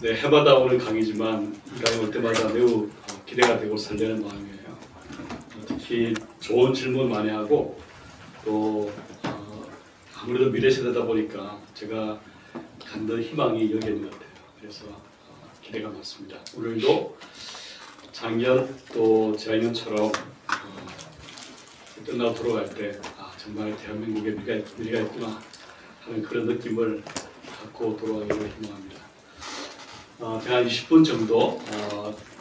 네, 해마다 오는 강의지만 이 강의 올 때마다 매우 기대가 되고 설레는 마음이에요. 특히 좋은 질문 많이 하고 또 아무래도 미래 세대다 보니까 제가 갖는 희망이 여기에 있는 것 같아요. 그래서 기대가 많습니다. 오늘도 작년 또 재작년처럼 끝나고 돌아갈 때 정말 대한민국에 미래가 있구나 하는 그런 느낌을 갖고 돌아가기를 희망합니다. 제가 20분 정도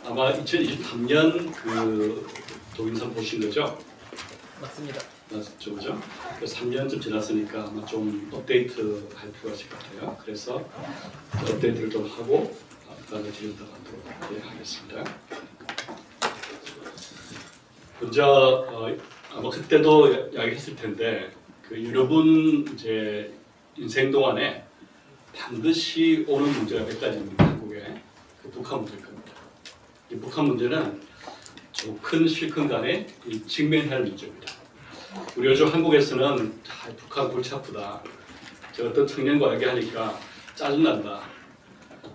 아마 2023년 그 동영상 보신 거죠? 맞습니다. 맞죠, 그죠? 3년쯤 지났으니까 아마 좀 업데이트 할 필요가 있을 것 같아요. 그래서 업데이트를 좀 하고 나중에 진행하도록 하겠습니다. 먼저 아마 그때도 이야기했을 텐데 여러분 이제 인생 동안에 반드시 오는 문제가 몇 가지입니다. 한국에 북한 문제일 겁니다. 이 북한 문제는 좋건 싫건 간에 직면해야 할 문제입니다. 우리 요즘 한국에서는 북한 골치 아프다. 어떤 청년과 얘기하니까 짜증난다.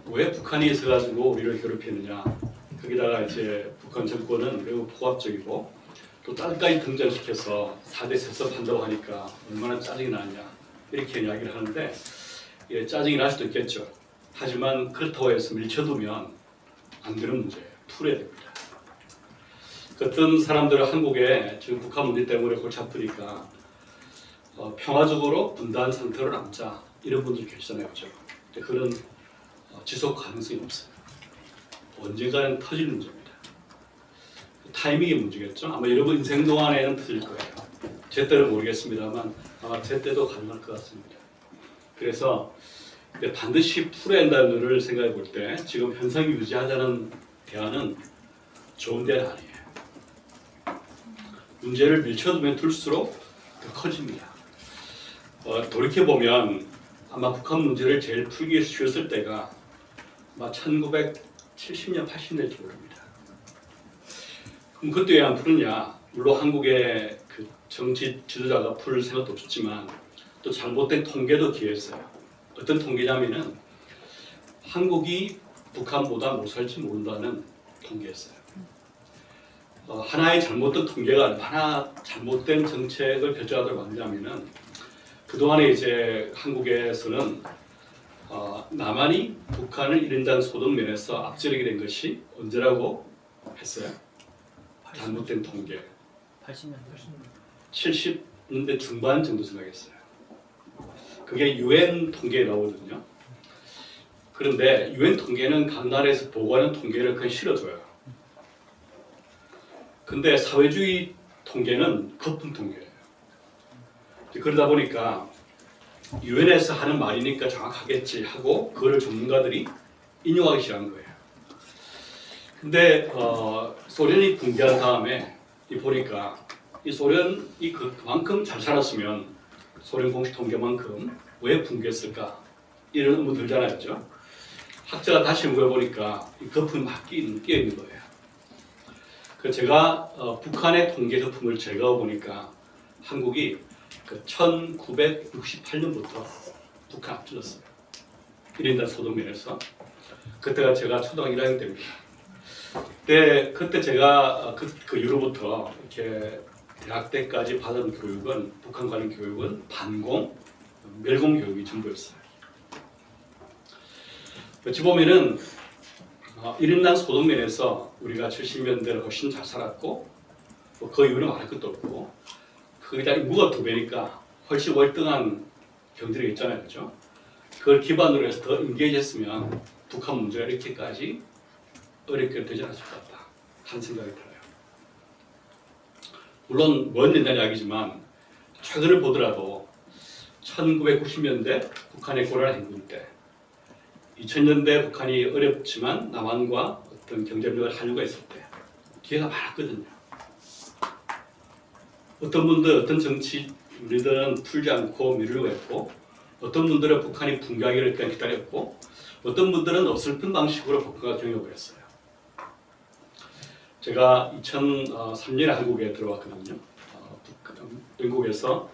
왜 북한이 있어가지고 우리를 괴롭히느냐. 거기다가 이제 북한 정권은 매우 포압적이고 또 딸까지 등장시켜서 4대 세습한다고 하니까 얼마나 짜증이 나냐. 이렇게 이야기를 하는데 짜증이 날 수도 있겠죠. 하지만 그렇다고 해서 밀쳐두면 안 되는 문제예요. 풀어야 됩니다. 어떤 사람들은 한국에 지금 북한 문제 때문에 골치 아프니까 평화적으로 분단 상태로 남자 이런 분들 계시잖아요. 그렇죠? 그런 지속 가능성이 없어요. 언젠가는 터질 문제입니다. 타이밍의 문제겠죠. 아마 여러분 인생 동안에는 터질 거예요. 제 때는 모르겠습니다만 아마 제 때도 가능할 것 같습니다. 그래서 반드시 풀어야 한다는 것을 생각해 볼 때 지금 현상 유지하자는 대안은 좋은 대안 아니에요. 문제를 밀쳐두면 둘수록 더 커집니다. 돌이켜보면 아마 북한 문제를 제일 풀기 쉬웠을 때가 아마 1970년, 80년일지 모릅니다. 그럼 그때 왜 안 푸느냐? 물론 한국의 그 정치 지도자가 풀 생각도 없었지만 또 잘못된 통계도 기했어요. 어떤 통계냐면은 한국이 북한보다 못 살지 모른다는 통계였어요. 하나의 잘못된 통계가 얼마나 잘못된 정책을 결정하도록 만드냐면은 그동안에 이제 한국에서는 남한이 북한을 1인당 소득 면에서 앞지르게 된 것이 언제라고 했어요? 잘못된 통계. 80년대. 70년대 중반 정도 생각했어요. 그게 UN 통계에 나오거든요. 그런데 UN 통계는 각 나라에서 보고하는 통계를 그냥 실어줘요. 근데 사회주의 통계는 거품 통계예요. 그러다 보니까 UN에서 하는 말이니까 정확하겠지 하고 그거를 전문가들이 인용하기 시작한 거예요. 근데 소련이 붕괴한 다음에 보니까 이 소련이 그만큼 잘 살았으면 소련 공식 통계만큼 왜 붕괴했을까? 이런 의문 들잖아요. 그렇죠? 학자가 다시 연구해보니까 이 거품이 막 끼어 있는 거예요. 그래서 제가 북한의 통계 거품을 제거해보니까 한국이 1968년부터 북한 앞질렀어요. 1인당 소득 면에서. 그때가 제가 초등학교 1학년 때입니다. 그때 제가 그 이후로부터 이렇게 대학 때까지 받은 교육은 북한 관련 교육은 반공, 멸공 교육이 전부였어요. 어찌 보면은 1인당 소득 면에서 우리가 70년대를 훨씬 잘 살았고 그 이후로 말할 것도 없고 거기다 인구가 2배니까 훨씬 월등한 경제력이 있잖아요. 그렇죠? 그걸 기반으로 해서 더 인게이지했으면 북한 문제가 이렇게까지 어렵게 되지 않았을 것 같다 하는 생각이 들어요. 물론 먼 옛날 이야기지만 최근을 보더라도 1990년대 북한의 고랄 행군 때 2000년대 북한이 어렵지만 남한과 어떤 경제력을 한류가 있을 때 기회가 많았거든요. 어떤 분들, 어떤 정치 리더는 풀지 않고 미루려고 했고 어떤 분들은 북한이 붕괴하기를 그냥 기다렸고 어떤 분들은 어설픈 방식으로 북한과 경협을 했어요. 제가 2003년에 한국에 들어왔거든요. 영국에서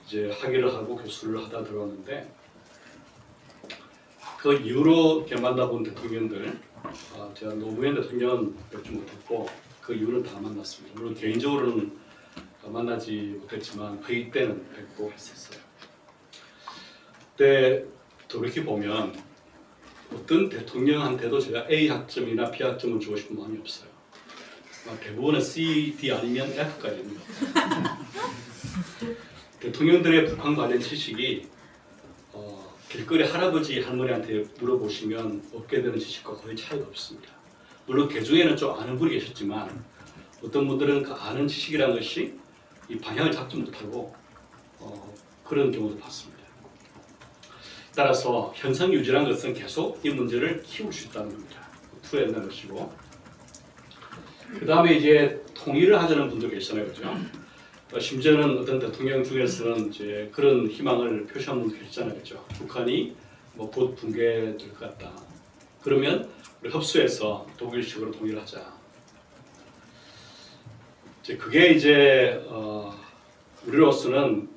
이제 학위를 하고 교수를 하다 들어왔는데 그 이후로 이렇게 만나본 대통령들, 제가 노무현 대통령은 뵙지 못했고 그 이후로 다 만났습니다. 물론 개인적으로는 만나지 못했지만 회의 때는 뵙고 했었어요. 그때 돌이켜 보면 어떤 대통령한테도 제가 A 학점이나 B 학점을 주고 싶은 마음이 없어요. 대부분은 C, D 아니면 F까지입니다. 대통령들의 북한 관련 지식이 길거리 할아버지 할머니한테 물어보시면 얻게 되는 지식과 거의 차이가 없습니다. 물론 그 중에는 좀 아는 분이 계셨지만 어떤 분들은 그 아는 지식이라는 것이 이 방향을 잡지 못하고 그런 경우도 봤습니다. 따라서 현상 유지라는 것은 계속 이 문제를 키울 수 있다는 겁니다. 풀어야 된다는 것이고, 그 다음에 이제 통일을 하자는 분도 계시잖아요, 그죠? 심지어는 어떤 대통령 중에서는 이제 그런 희망을 표시한 분도 계시잖아요, 그죠? 북한이 뭐 곧 붕괴될 것 같다. 그러면 우리 협소해서 독일식으로 통일하자. 이제 그게 이제 우리로서는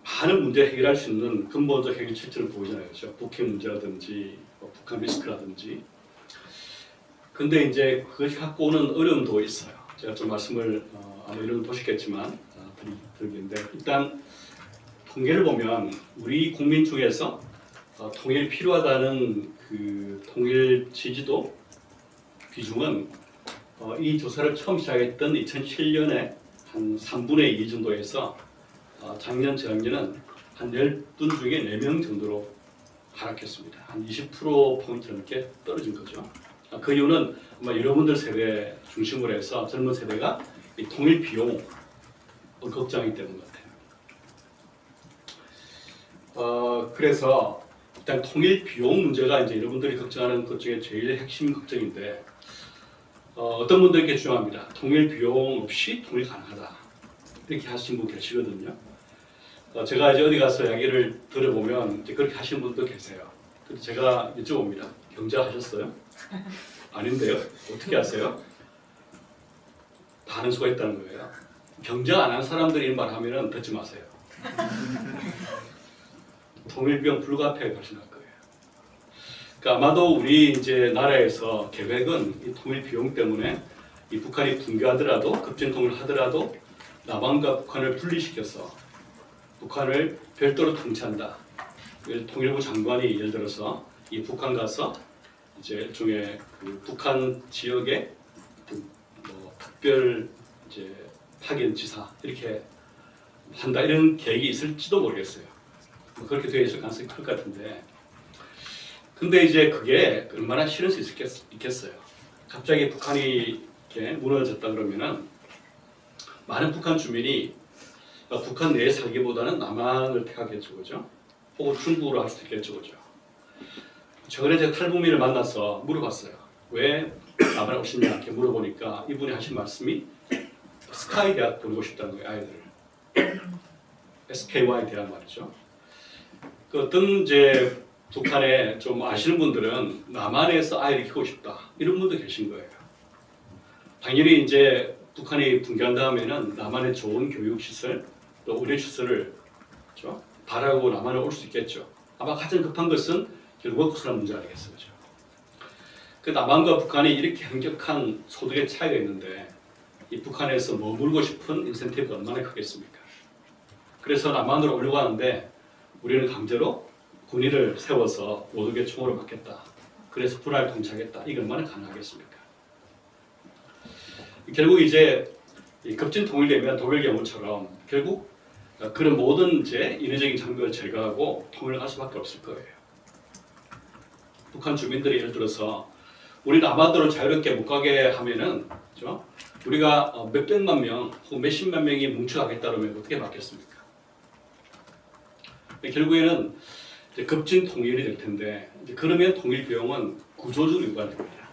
많은 문제 해결할 수 있는 근본적 해결책들을 보이잖아요, 그죠? 북핵 문제라든지 북한 리스크라든지. 근데 이제 그것이 갖고 오는 어려움도 있어요. 제가 좀 말씀을 아마 이런 보시겠지만 드리는데, 일단 통계를 보면 우리 국민 중에서 통일 필요하다는 그 통일 지지도 비중은 이 조사를 처음 시작했던 2007년에 한 3분의 2 정도에서 작년, 재작년은 한 10분 중에 4명 정도로 하락했습니다. 한 20% 넘게 떨어진 거죠. 그 이유는 아마 여러분들 세대 중심으로 해서 젊은 세대가 이 통일 비용을 걱정하기 때문 같아요. 그래서 일단 통일 비용 문제가 이제 여러분들이 걱정하는 것 중에 제일 핵심 걱정인데, 어떤 분들께 주장합니다. 통일 비용 없이 통일 가능하다. 이렇게 하신 분 계시거든요. 제가 이제 어디 가서 이야기를 들어보면 이제 그렇게 하시는 분도 계세요. 그래서 제가 여쭤봅니다. 경제하셨어요? 아닌데요? 어떻게 아세요? 다 아는 수가 있다는 거예요. 경제 안 하는 사람들이 이런 말 하면은 듣지 마세요. 통일비용 불가피하게 발생할 거예요. 그러니까 아마도 우리 이제 나라에서 계획은 이 통일 비용 때문에 이 북한이 붕괴하더라도 급진 통일을 하더라도 남한과 북한을 분리시켜서 북한을 별도로 통치한다. 통일부 장관이 예를 들어서 이 북한 가서 이제 일종의 그 북한 지역의 뭐 특별 이제 파견 지사 이렇게 한다, 이런 계획이 있을지도 모르겠어요. 뭐 그렇게 되어 있을 가능성이 클 것 같은데, 근데 이제 그게 얼마나 실현 수 있겠어요? 갑자기 북한이 이렇게 무너졌다 그러면은 많은 북한 주민이 북한 내에 살기보다는 남한을 택하겠죠, 그죠? 혹은 중국으로 할 수도 있겠죠, 그죠? 최근에 제가 탈북민을 만나서 물어봤어요. 왜 남한에 오시냐 이렇게 물어보니까 이분이 하신 말씀이 스카이 대학 보내고 싶다는 거예요, 아이들을. SKY 대학 말이죠. 그 어떤 이제 북한에 좀 아시는 분들은 남한에서 아이를 키우고 싶다, 이런 분도 계신 거예요. 당연히 이제 북한이 붕괴한 다음에는 남한의 좋은 교육 시설, 또 의료 시설을 그렇죠? 바라고 남한에 올 수 있겠죠. 아마 가장 급한 것은 결국 국산화 문제 아니겠어요, 그렇죠? 그 남한과 북한이 이렇게 현격한 소득의 차이가 있는데 이 북한에서 머물고 싶은 인센티브가 얼마나 크겠습니까? 그래서 남한으로 오려고 하는데 우리는 강제로 군인을 세워서 모두에게 총으로 맞겠다. 그래서 불화를 통치하겠다. 이게 얼마나 가능하겠습니까? 결국 이제 급진 통일되면 독일 경우처럼 결국 그런 모든 이제 인위적인 장벽을 제거하고 통일을 할 수밖에 없을 거예요. 북한 주민들이 예를 들어서 우리 남한으로 자유롭게 못 가게 하면은 그렇죠? 우리가 몇백만 명 혹은 몇십만 명이 뭉쳐가겠다 그러면 어떻게 받겠습니까? 결국에는 이제 급진 통일이 될 텐데 이제 그러면 통일 비용은 구조적으로 유발됩니다.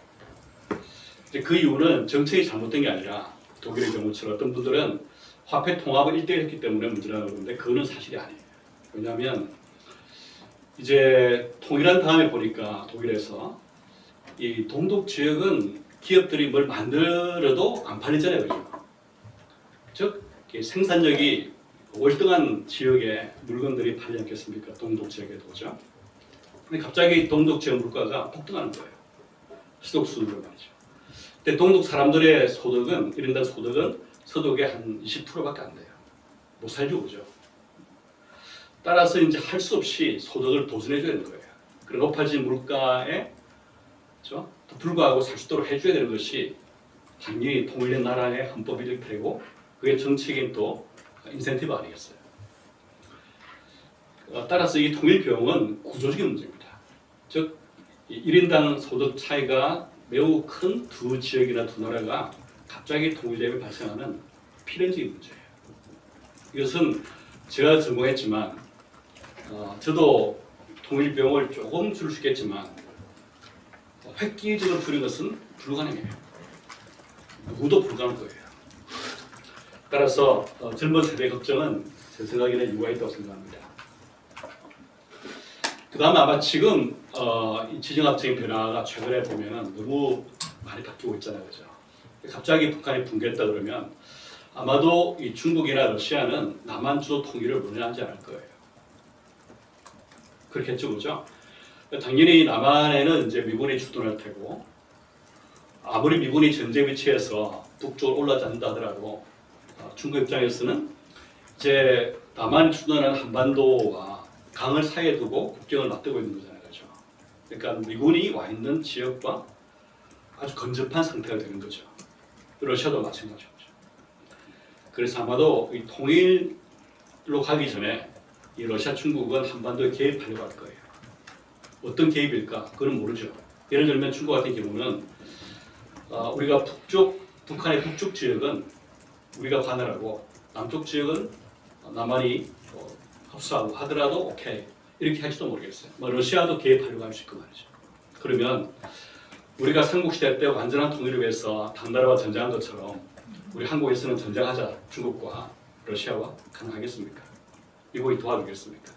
이제 그 이유는 정책이 잘못된 게 아니라 독일의 경우처럼 어떤 분들은 화폐 통합을 1대1 했기 때문에 문제라고 그러는데 그거는 사실이 아니에요. 왜냐하면 이제 통일한 다음에 보니까 독일에서 이 동독 지역은 기업들이 뭘 만들어도 안 팔리잖아요, 그죠? 즉 생산력이 월등한 지역에 물건들이 팔지 않겠습니까? 동독 지역에도, 그죠? 근데 갑자기 동독 지역 물가가 폭등하는 거예요. 소득 수준으로 말이죠. 근데 동독 사람들의 소득은 1인당 소득은 서독의 한 20%밖에 안 돼요. 못 살죠, 그죠? 따라서 이제 할 수 없이 소득을 보존해 줘야 되는 거예요. 그리고 높아진 물가에 그렇죠? 또 불구하고 살 수 있도록 해줘야 되는 것이 당연히 통일된 나라의 헌법일 테고 그게 정치적인 또 인센티브 아니겠어요. 따라서 이 통일 비용은 구조적인 문제입니다. 즉 1인당 소득 차이가 매우 큰 두 지역이나 두 나라가 갑자기 통일되면 발생하는 필연적인 문제예요. 이것은 제가 전공했지만 저도 통일 비용을 조금 줄일 수 있겠지만 획기적으로 줄인 것은 불가능해요. 누구도 불가능한 거예요. 따라서 젊은 세대 걱정은 제 생각에는 이유가 있다고 생각합니다. 그 다음 아마 지금 이 지정학적인 변화가 최근에 보면은 너무 많이 바뀌고 있잖아요, 그죠? 갑자기 북한이 붕괴했다 그러면 아마도 이 중국이나 러시아는 남한 주도 통일을 원하지 않을 거예요. 그렇겠죠, 그죠? 당연히 남한에는 이제 미군이 주둔할 테고 아무리 미군이 전제 위치에서 북쪽으로 올라간다 하더라도 중국 입장에서는 이제 남한이 주둔하는 한반도와 강을 사이에 두고 국경을 맞대고 있는 거잖아요, 그죠? 그러니까 미군이 와 있는 지역과 아주 근접한 상태가 되는 거죠. 러시아도 마찬가지죠. 그래서 아마도 이 통일로 가기 전에 이 러시아, 중국은 한반도에 개입하려고 할 거예요. 어떤 개입일까? 그건 모르죠. 예를 들면 중국 같은 경우는 우리가 북한의 북쪽 지역은 우리가 관할하고 남쪽 지역은 남한이 흡수하고 하더라도 오케이 이렇게 할지도 모르겠어요. 러시아도 개입하려고 할 수 있고 말이죠. 그러면 우리가 삼국시대 때 완전한 통일을 위해서 당나라와 전쟁한 것처럼 우리 한국에서는 전쟁하자 중국과 러시아와 가능하겠습니까? 미국이 도와주겠습니까?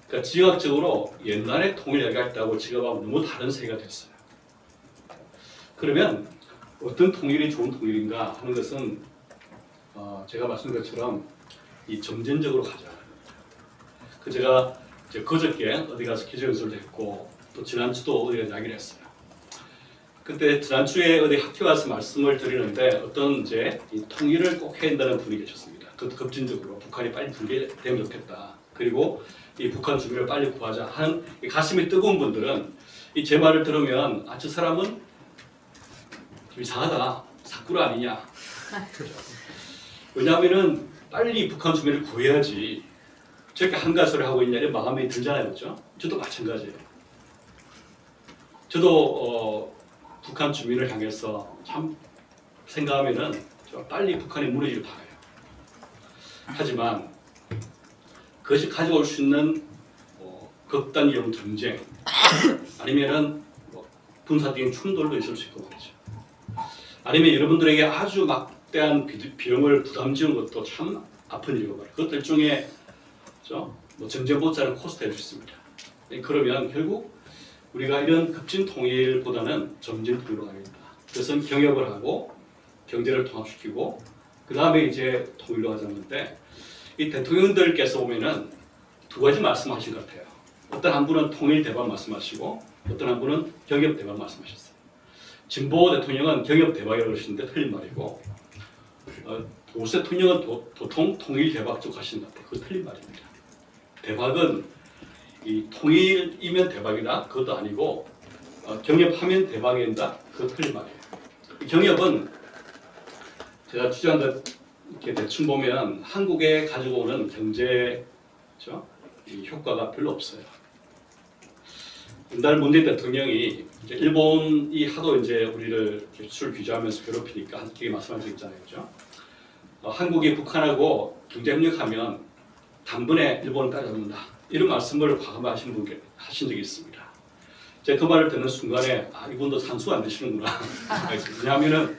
그러니까 지역적으로 옛날에 통일 얘기할 때하고 지금하고 너무 다른 세계가 됐어요. 그러면 어떤 통일이 좋은 통일인가 하는 것은 제가 말씀드린 것처럼 이 점진적으로 가자. 그 제가 이제 그저께 어디 가서 기자연설도 했고 또 지난주도 어디 이야기를 했어요. 그때 지난주에 어디 학교 가서 말씀을 드리는데 어떤 이제 이 통일을 꼭 해야 한다는 분이 계셨습니다. 그것도 급진적으로 북한이 빨리 붕괴되면 좋겠다. 그리고 이 북한 주민을 빨리 구하자 하는 가슴이 뜨거운 분들은 이 제 말을 들으면 저 사람은 좀 이상하다. 사쿠라 아니냐. 왜냐하면은 빨리 북한 주민을 구해야지 저렇게 한가설을 하고 있냐 이런 마음이 들잖아요. 그렇죠? 저도 마찬가지예요. 저도 북한 주민을 향해서 참 생각하면은 빨리 북한이 무너지길 바라요. 하지만 그것이 가져올 수 있는 극단적 전쟁 아니면은 군사적인 충돌도 있을 수 있고 말이죠. 아니면 여러분들에게 아주 막대한 비용을 부담 지는 것도 참 아픈 일이고 말이에요. 그것도 일종의 전쟁보자는 코스트일 수 있습니다. 그러면 결국 우리가 이런 급진 통일보다는 점진 통일로 가겠다. 그래서 경협을 하고 경제를 통합시키고 그 다음에 이제 통일로 하자는데 이 대통령들께서 보면은 두 가지 말씀하신 것 같아요. 어떤 한 분은 통일 대박 말씀하시고 어떤 한 분은 경협 대박 말씀하셨어요. 진보 대통령은 경협 대박이라고 그러시는데 틀린 말이고 보수 대통령은 도통 통일 대박 쪽 하시는 것 같아요. 그거 틀린 말입니다. 대박은 이 통일이면 대박이다. 그것도 아니고 경협하면 대박이 된다. 그거 틀린 말이에요. 경협은 제가 주장한 것 이렇게 대충 보면 한국에 가지고 오는 경제 이 효과가 별로 없어요. 옛날 문재인 대통령이 이제 일본이 하도 이제 우리를 수출 규제하면서 괴롭히니까 한끼 말씀한 적 있잖아요, 그렇죠? 한국이 북한하고 경제 협력하면 단번에 일본을 따라잡는다. 이런 말씀을 과거에 하신 적이 있습니다. 제가 그 말을 듣는 순간에 이분도 산수가 안 되시는구나. 왜냐하면은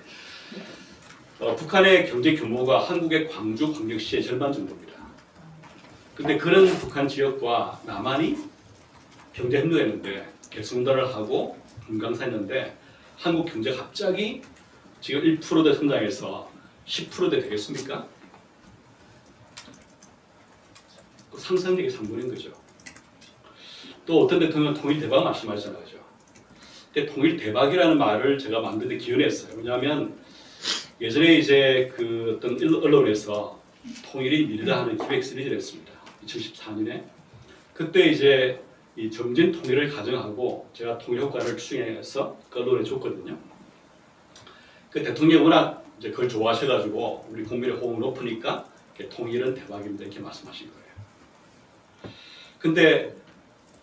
북한의 경제 규모가 한국의 광주 광역시의 절반 정도입니다. 근데 그런 북한 지역과 남한이 경제 협력했는데 개성공단을 하고 금강산했는데 한국 경제가 갑자기 지금 1%대 성장해서 10%대 되겠습니까? 상상력이 3분인 거죠. 또 어떤 대통령은 통일 대박 말씀하시잖아요. 그죠? 근데 통일 대박이라는 말을 제가 만드는데 기원했어요. 왜냐하면 예전에 이제 그 어떤 언론에서 통일이 미래다 하는 기획 시리즈를 했습니다. 2014년에. 그때 이제 이 정진 통일을 가정하고 제가 통일 효과를 추정해서 그 언론에 줬거든요. 그 대통령이 워낙 이제 그걸 좋아하셔가지고 우리 국민의 호응이 높으니까 통일은 대박입니다 이렇게 말씀하신 거예요. 근데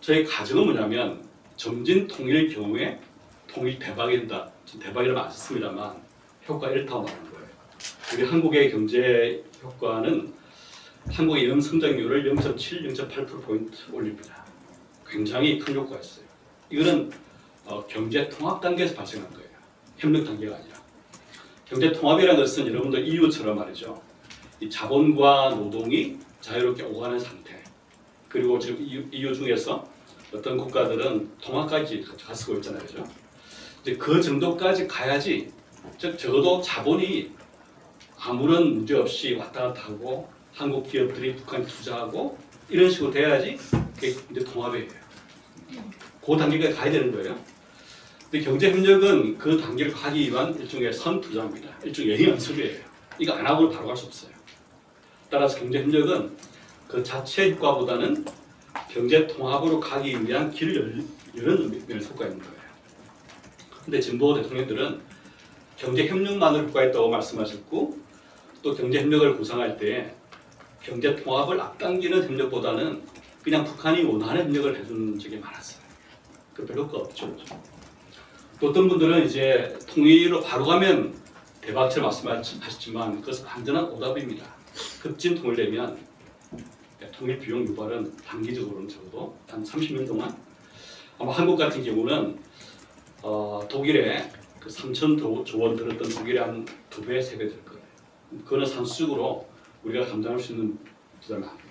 저희 가정은 뭐냐면 정진 통일 경우에 통일 대박이 된다. 대박이라면 안 썼습니다만 효과 이렇다고 말하는 거예요. 우리 한국의 경제 효과는 한국의 연 성장률을 0.7, 0.8%포인트 올립니다. 굉장히 큰 효과였어요. 이거는 경제 통합 단계에서 발생한 거예요. 협력 단계가 아니라. 경제 통합이라는 것은 여러분들 EU처럼 말이죠. 이 자본과 노동이 자유롭게 오가는 상태. 그리고 지금 EU 중에서 어떤 국가들은 통합까지 가지고 있잖아요. 그죠? 이제 그 정도까지 가야지, 즉 적어도 자본이 아무런 문제 없이 왔다 갔다 하고 한국 기업들이 북한에 투자하고 이런 식으로 돼야지 그게 이제 통합이에요. 그 단계까지 가야 되는 거예요. 근데 경제협력은 그 단계를 가기 위한 일종의 선투자입니다. 일종의 연습이에요. 이거 안 하고는 바로 갈 수 없어요. 따라서 경제협력은 그 자체 효과보다는 경제 통합으로 가기 위한 길을 여는 면에서 효과가 있는 거예요. 근데 진보 대통령들은 경제협력만으로 효과가 있다고 말씀하셨고 또 경제협력을 구상할 때 경제 통합을 앞당기는 협력보다는 그냥 북한이 원하는 협력을 해준 적이 많았어요. 그 별 효과가 없죠. 또 어떤 분들은 이제 통일로 바로 가면 대박처럼 말씀하셨지만 그것은 완전한 오답입니다. 급진 통일되면 통일 비용 유발은 단기적으로는 적어도 한 30년 동안 아마 한국 같은 경우는 독일에 그 3,000조 원 들었던 독일의 한 2배, 3배 될 거예요. 그거는 상수적으로 우리가 감당할 수 있는 부담이 아닙니다.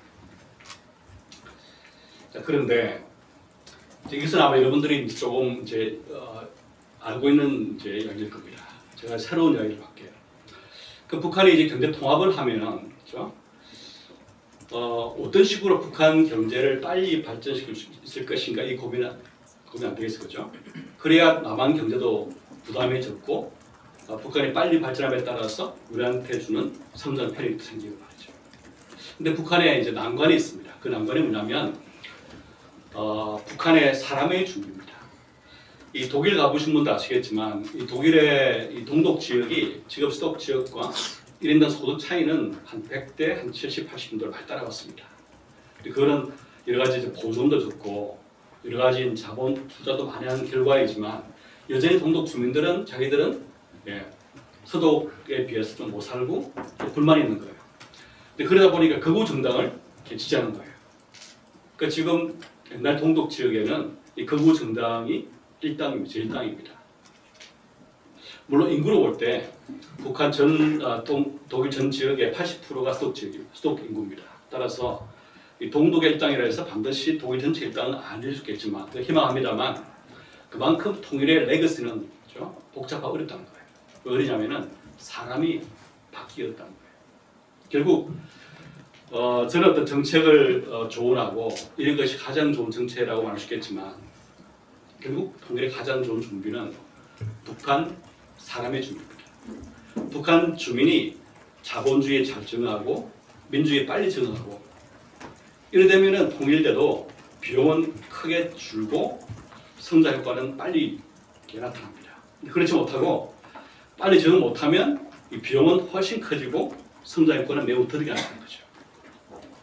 자, 그런데 이것은 아마 여러분들이 조금 이제 알고 있는 이제 이야기일 겁니다. 제가 새로운 이야기를 할게요. 그 북한이 이제 경제 통합을 하면, 그렇죠? 어떤 식으로 북한 경제를 빨리 발전시킬 수 있을 것인가 이 고민 안 되겠어요, 그렇죠? 그래야 남한 경제도 부담이 적고 북한이 빨리 발전함에 따라서 우리한테 주는 성장 편익도 생기고 말이죠. 근데 북한에 이제 난관이 있습니다. 그 난관이 뭐냐면 북한의 사람의 준비입니다. 이 독일 가보신 분도 아시겠지만 이 독일의 이 동독 지역이 지금 수도 지역과 1인당 소득 차이는 한 100대 한 70, 80 정도를 많이 따라갔습니다. 그거는 여러 가지 이제 보존도 좋고 여러 가지 자본 투자도 많이 한 결과이지만 여전히 동독 주민들은 자기들은 서독에 비해서 좀 못 살고 불만이 있는 거예요. 근데 그러다 보니까 극우 정당을 지지하는 거예요. 그러니까 지금 옛날 동독 지역에는 이 극우 정당이 제1당입니다. 물론 인구로 볼 때 북한 독일 전 지역의 80%가 수독 인구입니다. 따라서 이 동독의 일당이라 해서 반드시 독일 전체 일당은 아닐 수 있겠지만 희망합니다만 그만큼 통일의 레거시는 그렇죠? 복잡하고 어렵다는 거예요. 왜 어리냐면은 사람이 바뀌었다는 거예요. 결국 저는 어떤 정책을 조언하고 이런 것이 가장 좋은 정책이라고 말할 수 있겠지만 결국 통일의 가장 좋은 준비는 북한 사람의 준비입니다. 북한 주민이 자본주의에 잘 적응하고 민주주의에 빨리 적응하고 이래 되면은 통일돼도 비용은 크게 줄고 성장 효과는 빨리 나타납니다. 그렇지 못하고 빨리 적응 못하면 이 비용은 훨씬 커지고 성장 효과는 매우 더디게 나타나는 거죠.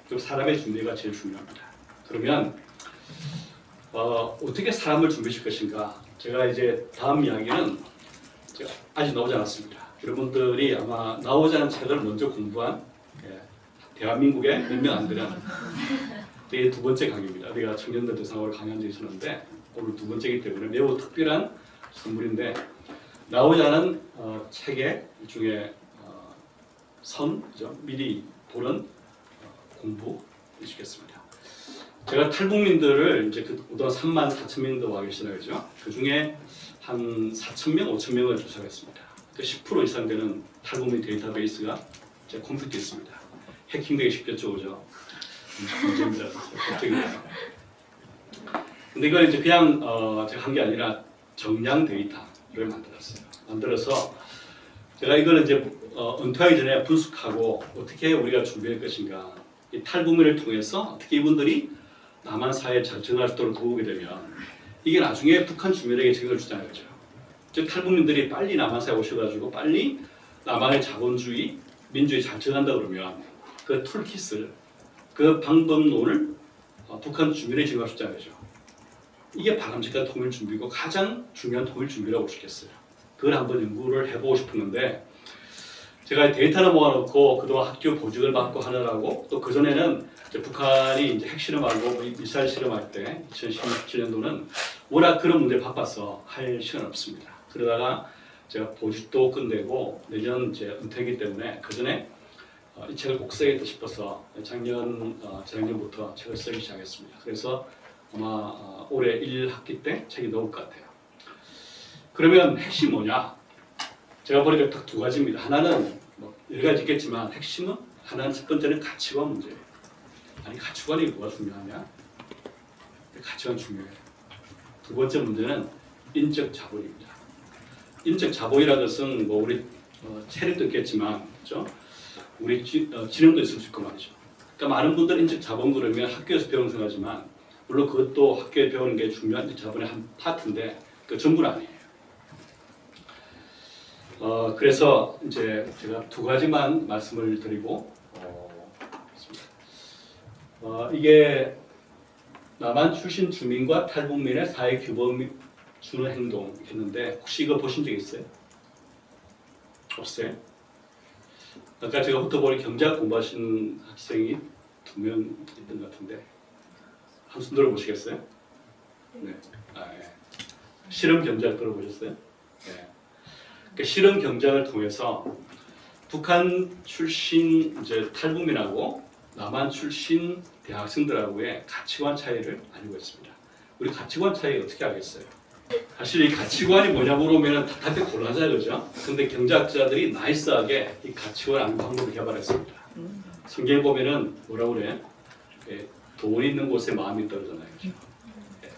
그리고 사람의 준비가 제일 중요합니다. 그러면 어떻게 사람을 준비할 것인가? 제가 이제 다음 이야기는 제가 아직 나오지 않았습니다. 여러분들이 아마 나오지 않은 책을 먼저 공부한 대한민국의 몇 명 안 되는 이게 두 번째 강의입니다. 우리가 청년들 대상으로 강의한 적이 있었는데 오늘 두 번째이기 때문에 매우 특별한 선물인데 나오지 않은 책의 일종의 그죠? 미리 보는 공부 해주겠습니다. 제가 탈북민들을 이제 그동안 34,000명 와 계시나요, 그죠? 그 중에 한 4,000명, 5,000명을 조사했습니다. 그 10% 이상 되는 탈북민 데이터베이스가 제 컴퓨터에 있습니다. 해킹되기 쉽겠죠, 그죠? 문제입니다. 걱정이에요. 근데 이걸 이제 그냥 제가 한 게 아니라 정량 데이터를 만들어서 제가 이걸 이제 은퇴하기 전에 분석하고 어떻게 우리가 준비할 것인가, 이 탈북민을 통해서 어떻게 이분들이 남한 사회에 잘 적응할 수 있도록 도우게 되면 이게 나중에 북한 주민에게 적용을 주자는 거죠. 즉 탈북민들이 빨리 남한 사회에 오셔가지고 빨리 남한의 자본주의, 민주주의 잘 적응한다 그러면 그 툴킷을, 그 방법론을 북한 주민에게 적용할 수 있자는 거죠. 이게 바람직한 통일 준비고 가장 중요한 통일 준비라고 볼 수 있겠어요. 그걸 한번 연구를 해보고 싶었는데 제가 데이터를 모아놓고 그동안 학교 보직을 받고 하느라고 또 그전에는 북한이 이제 핵실험하고 미사일 실험할 때 2017년도는 워낙 그런 문제에 바빠서 할 시간 없습니다. 그러다가 제가 보직도 끝내고 내년 이제 은퇴이기 때문에 그전에 이 책을 꼭 써야겠다 싶어서 재작년부터 책을 쓰기 시작했습니다. 그래서 아마 올해 1학기 때 책이 나올 것 같아요. 그러면 핵심이 뭐냐? 제가 보니까 딱 두 가지입니다. 하나는 뭐 여러 가지 있겠지만 핵심은 하나는 첫 번째는 가치관 문제예요. 아니 가치관이 뭐가 중요하냐? 가치관 중요해요. 두 번째 문제는 인적 자본입니다. 인적 자본이라는 것은 뭐 우리 체력도 있겠지만 그렇죠? 우리 지능도 있을 수 있고 말이죠. 그러니까 많은 분들은 인적 자본 그러면 학교에서 배우는 생각하지만 물론 그것도 학교에 배우는 게 중요한 인적 자본의 한 파트인데 그 전부는 아니에요. 그래서 이제 제가 두 가지만 말씀을 드리고 이게 남한 출신 주민과 탈북민의 사회 규범 주는 행동 했는데 혹시 이거 보신 적 있어요? 없어요? 아까 제가 훑어보니 경제학 공부하신 학생이 2명 있던 것 같은데 한숨 들어보시겠어요? 네. 예. 실험 경제학 들어보셨어요? 네. 그러니까 실험 경제학을 통해서 북한 출신 이제 탈북민하고 남한 출신 대학생들하고의 가치관 차이를 알고 있습니다. 우리 가치관 차이 어떻게 알겠어요? 사실 이 가치관이 뭐냐 물어보면 답이 곤란하잖아요, 그죠? 근데 경제학자들이 나이스하게 이 가치관 안구 방법을 개발했습니다. 성경에 보면은 뭐라고 그래? 돈 있는 곳에 마음이 떨어잖아요, 그죠?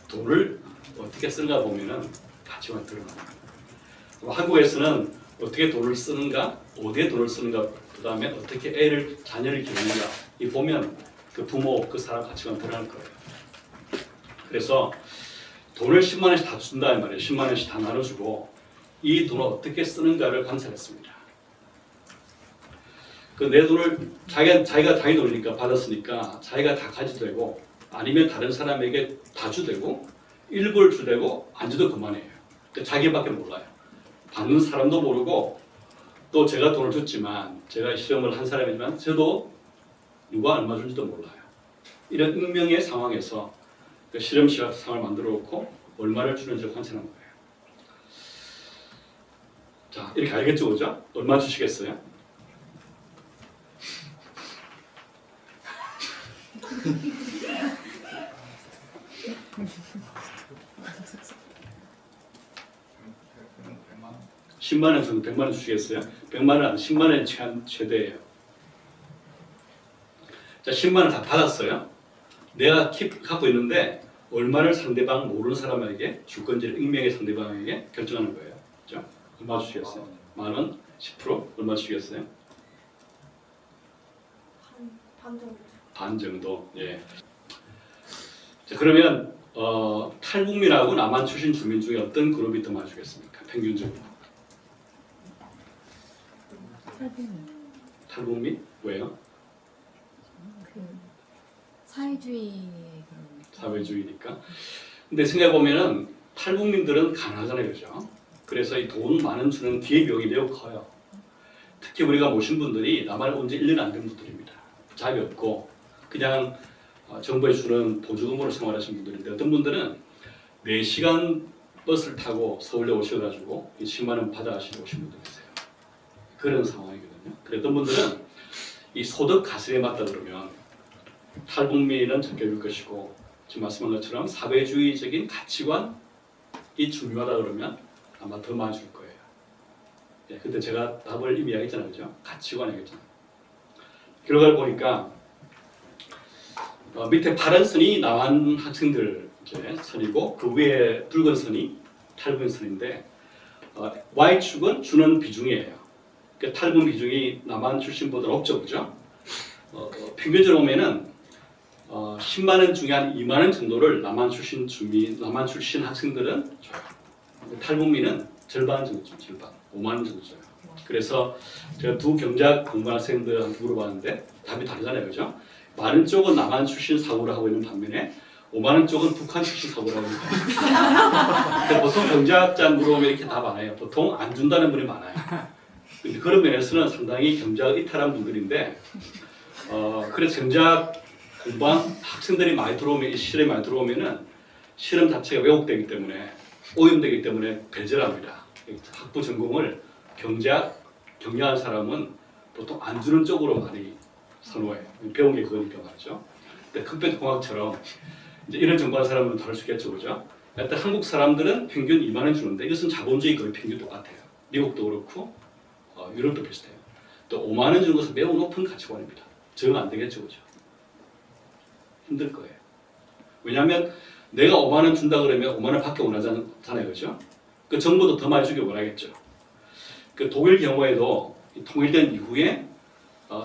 돈을 어떻게 쓰는가 보면은 가치관이 드러납니다. 한국에서는 어떻게 돈을 쓰는가, 어디에 돈을 쓰는가, 그 다음에 어떻게 자녀를 기르는가, 이 보면 그 부모, 그 사람 가치관 드러날 거예요. 그래서 돈을 10만 원씩 다 준다 이 말이에요. 10만 원씩 다 나눠주고 이 돈을 어떻게 쓰는가를 관찰했습니다. 그 내 돈을 자기가 자기 돈이니까 받았으니까 자기가 다 가져도 되고 아니면 다른 사람에게 다 줘도 되고 일부를 줘도 되고 안 줘도 그만해요. 그러니까 자기밖에 몰라요. 받는 사람도 모르고 또 제가 돈을 줬지만 제가 실험을 한 사람이지만 저도 누가 얼마 준지도 몰라요. 이런 익명의 상황에서 그 실험 상을 만들어 놓고 얼마를 주는지 관찰한 거예요. 자, 이렇게 알겠죠, 그죠? 얼마 주시겠어요? (10만 원) 정도 100만 원 주시겠어요? 100만 원 안 10만 원이 최대예요. 자, 10만 원 다 받았어요. 내가 갖고 있는데 얼마를 상대방 모르는 사람에게 줄 건지를 익명의 상대방에게 결정하는 거예요. 그렇죠? 얼마 주시겠어요? 만 원? 10%? 얼마 주시겠어요? 반 정도. 반 정도. 예. 자, 그러면 탈북민하고 남한 출신 주민 중에 어떤 그룹이 더 많이 주겠습니까? 평균적으로. 탈북민? 왜요? 사회주의 그런 사회주의니까. 근데 생각해보면은 탈북민들은 가난하잖아요, 그죠? 그래서 이 돈 많은 주는 기회비용이 매우 커요. 특히 우리가 모신 분들이 남한에 온 지 1년 안 된 분들입니다. 잡이 없고 그냥 정부에 주는 보조금으로 생활하신 분들인데 어떤 분들은 4시간 버스를 타고 서울에 오셔가지고 10만 원 받아가시고 오신 분들 계세요. 그런 상황이거든요. 그래 어떤 분들은 이 소득 가슴에 맞다 그러면 탈북민은 적격일 것이고 지금 말씀한 것처럼 사회주의적인 가치관이 중요하다 그러면 아마 더 많이 줄 거예요. 예, 근데 제가 답을 이미 이야기했잖아요, 그죠? 가치관 이야기했잖아요. 결과를 보니까 밑에 파란 선이 남한 학생들 이제 선이고 그 위에 붉은 선이 탈북민 선인데 Y축은 주는 비중이에요. 그러니까 탈북 비중이 남한 출신보다 높죠, 그죠? 평균적으로 보면은 10만 원 중에 한 2만 원 정도를 남한 출신 학생들은 줘요. 탈북민은 절반 정도 줘, 절반 5만 원 정도 줘요. 그래서 제가 두 경작 공부한 학생들한테 물어봤는데 답이 다르잖아요, 그죠? 많은 쪽은 남한 출신 사고를 하고 있는 반면에 5만 원 쪽은 북한 출신 사고를 하고 있는 반면에 보통 경작자 물어보면 이렇게 답 안 해요. 보통 안 준다는 분이 많아요. 근데 그런 면에서는 상당히 경작을 이탈한 분들인데 그래서 경작 공부한 학생들이 많이 들어오면 이 실험이 많이 들어오면은 실험 자체가 왜곡되기 때문에 오염되기 때문에 배제합니다. 학부 전공을 경영한 사람은 보통 안 주는 쪽으로 많이 선호해요. 배운 게 그거니까 말이죠. 근데 흑백공학처럼 이제 이런 전공한 사람은 다를 수 있겠죠, 그죠? 일단 한국 사람들은 평균 2만 원 주는데 이것은 자본주의 거의 평균 똑같아요. 미국도 그렇고 유럽도 비슷해요. 또 5만 원 주는 것은 매우 높은 가치관입니다. 정 안 되겠죠, 그죠? 힘들 거예요. 왜냐하면 내가 5만 원 준다 그러면 5만 원 밖에 원하잖아요, 그죠? 그 정부도 더 많이 주길 원하겠죠. 그 독일 경우에도 통일된 이후에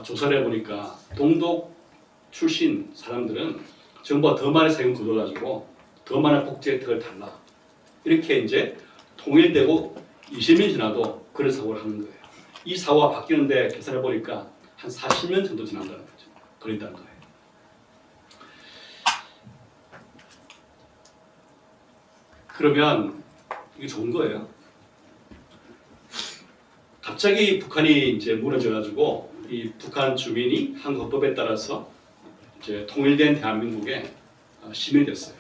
조사를 해보니까 동독 출신 사람들은 정부가 더 많이 세금 걷어가지고 더 많은 복지 혜택을 달라. 이렇게 이제 통일되고 20년 지나도 그런 사고를 하는 거예요. 이 사고가 바뀌는데 계산해 보니까 한 40년 정도 지난다는 거죠. 걸린다는 거예요. 그러면 이게 좋은 거예요. 갑자기 북한이 이제 무너져가지고 이 북한 주민이 한국 헌법에 따라서 이제 통일된 대한민국에 시민이 됐어요.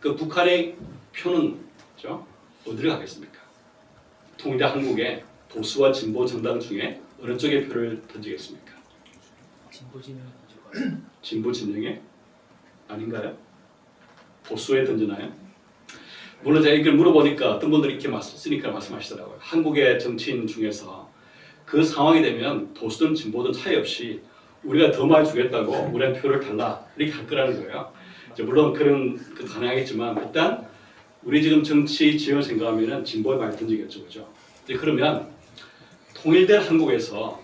그 북한의 표는 그렇죠? 어디를 가겠습니까? 통일된 한국에 보수와 진보 정당 중에 어느 쪽에 표를 던지겠습니까? 진보 진영이 가지고 진보 진영에 아닌가요? 보수에 던지나요? 물론 제가 이걸 물어보니까 어떤 분들이 이렇게 쓰니까 말씀하시더라고요. 한국의 정치인 중에서 그 상황이 되면 보수든 진보든 차이 없이 우리가 더 많이 주겠다고 우리한테 표를 달라 이렇게 할 거라는 거예요. 이제 물론 그런 가능하겠지만 일단 우리 지금 정치 지형을 생각하면은 진보에 많이 던지겠죠, 그죠? 이제 그러면 통일된 한국에서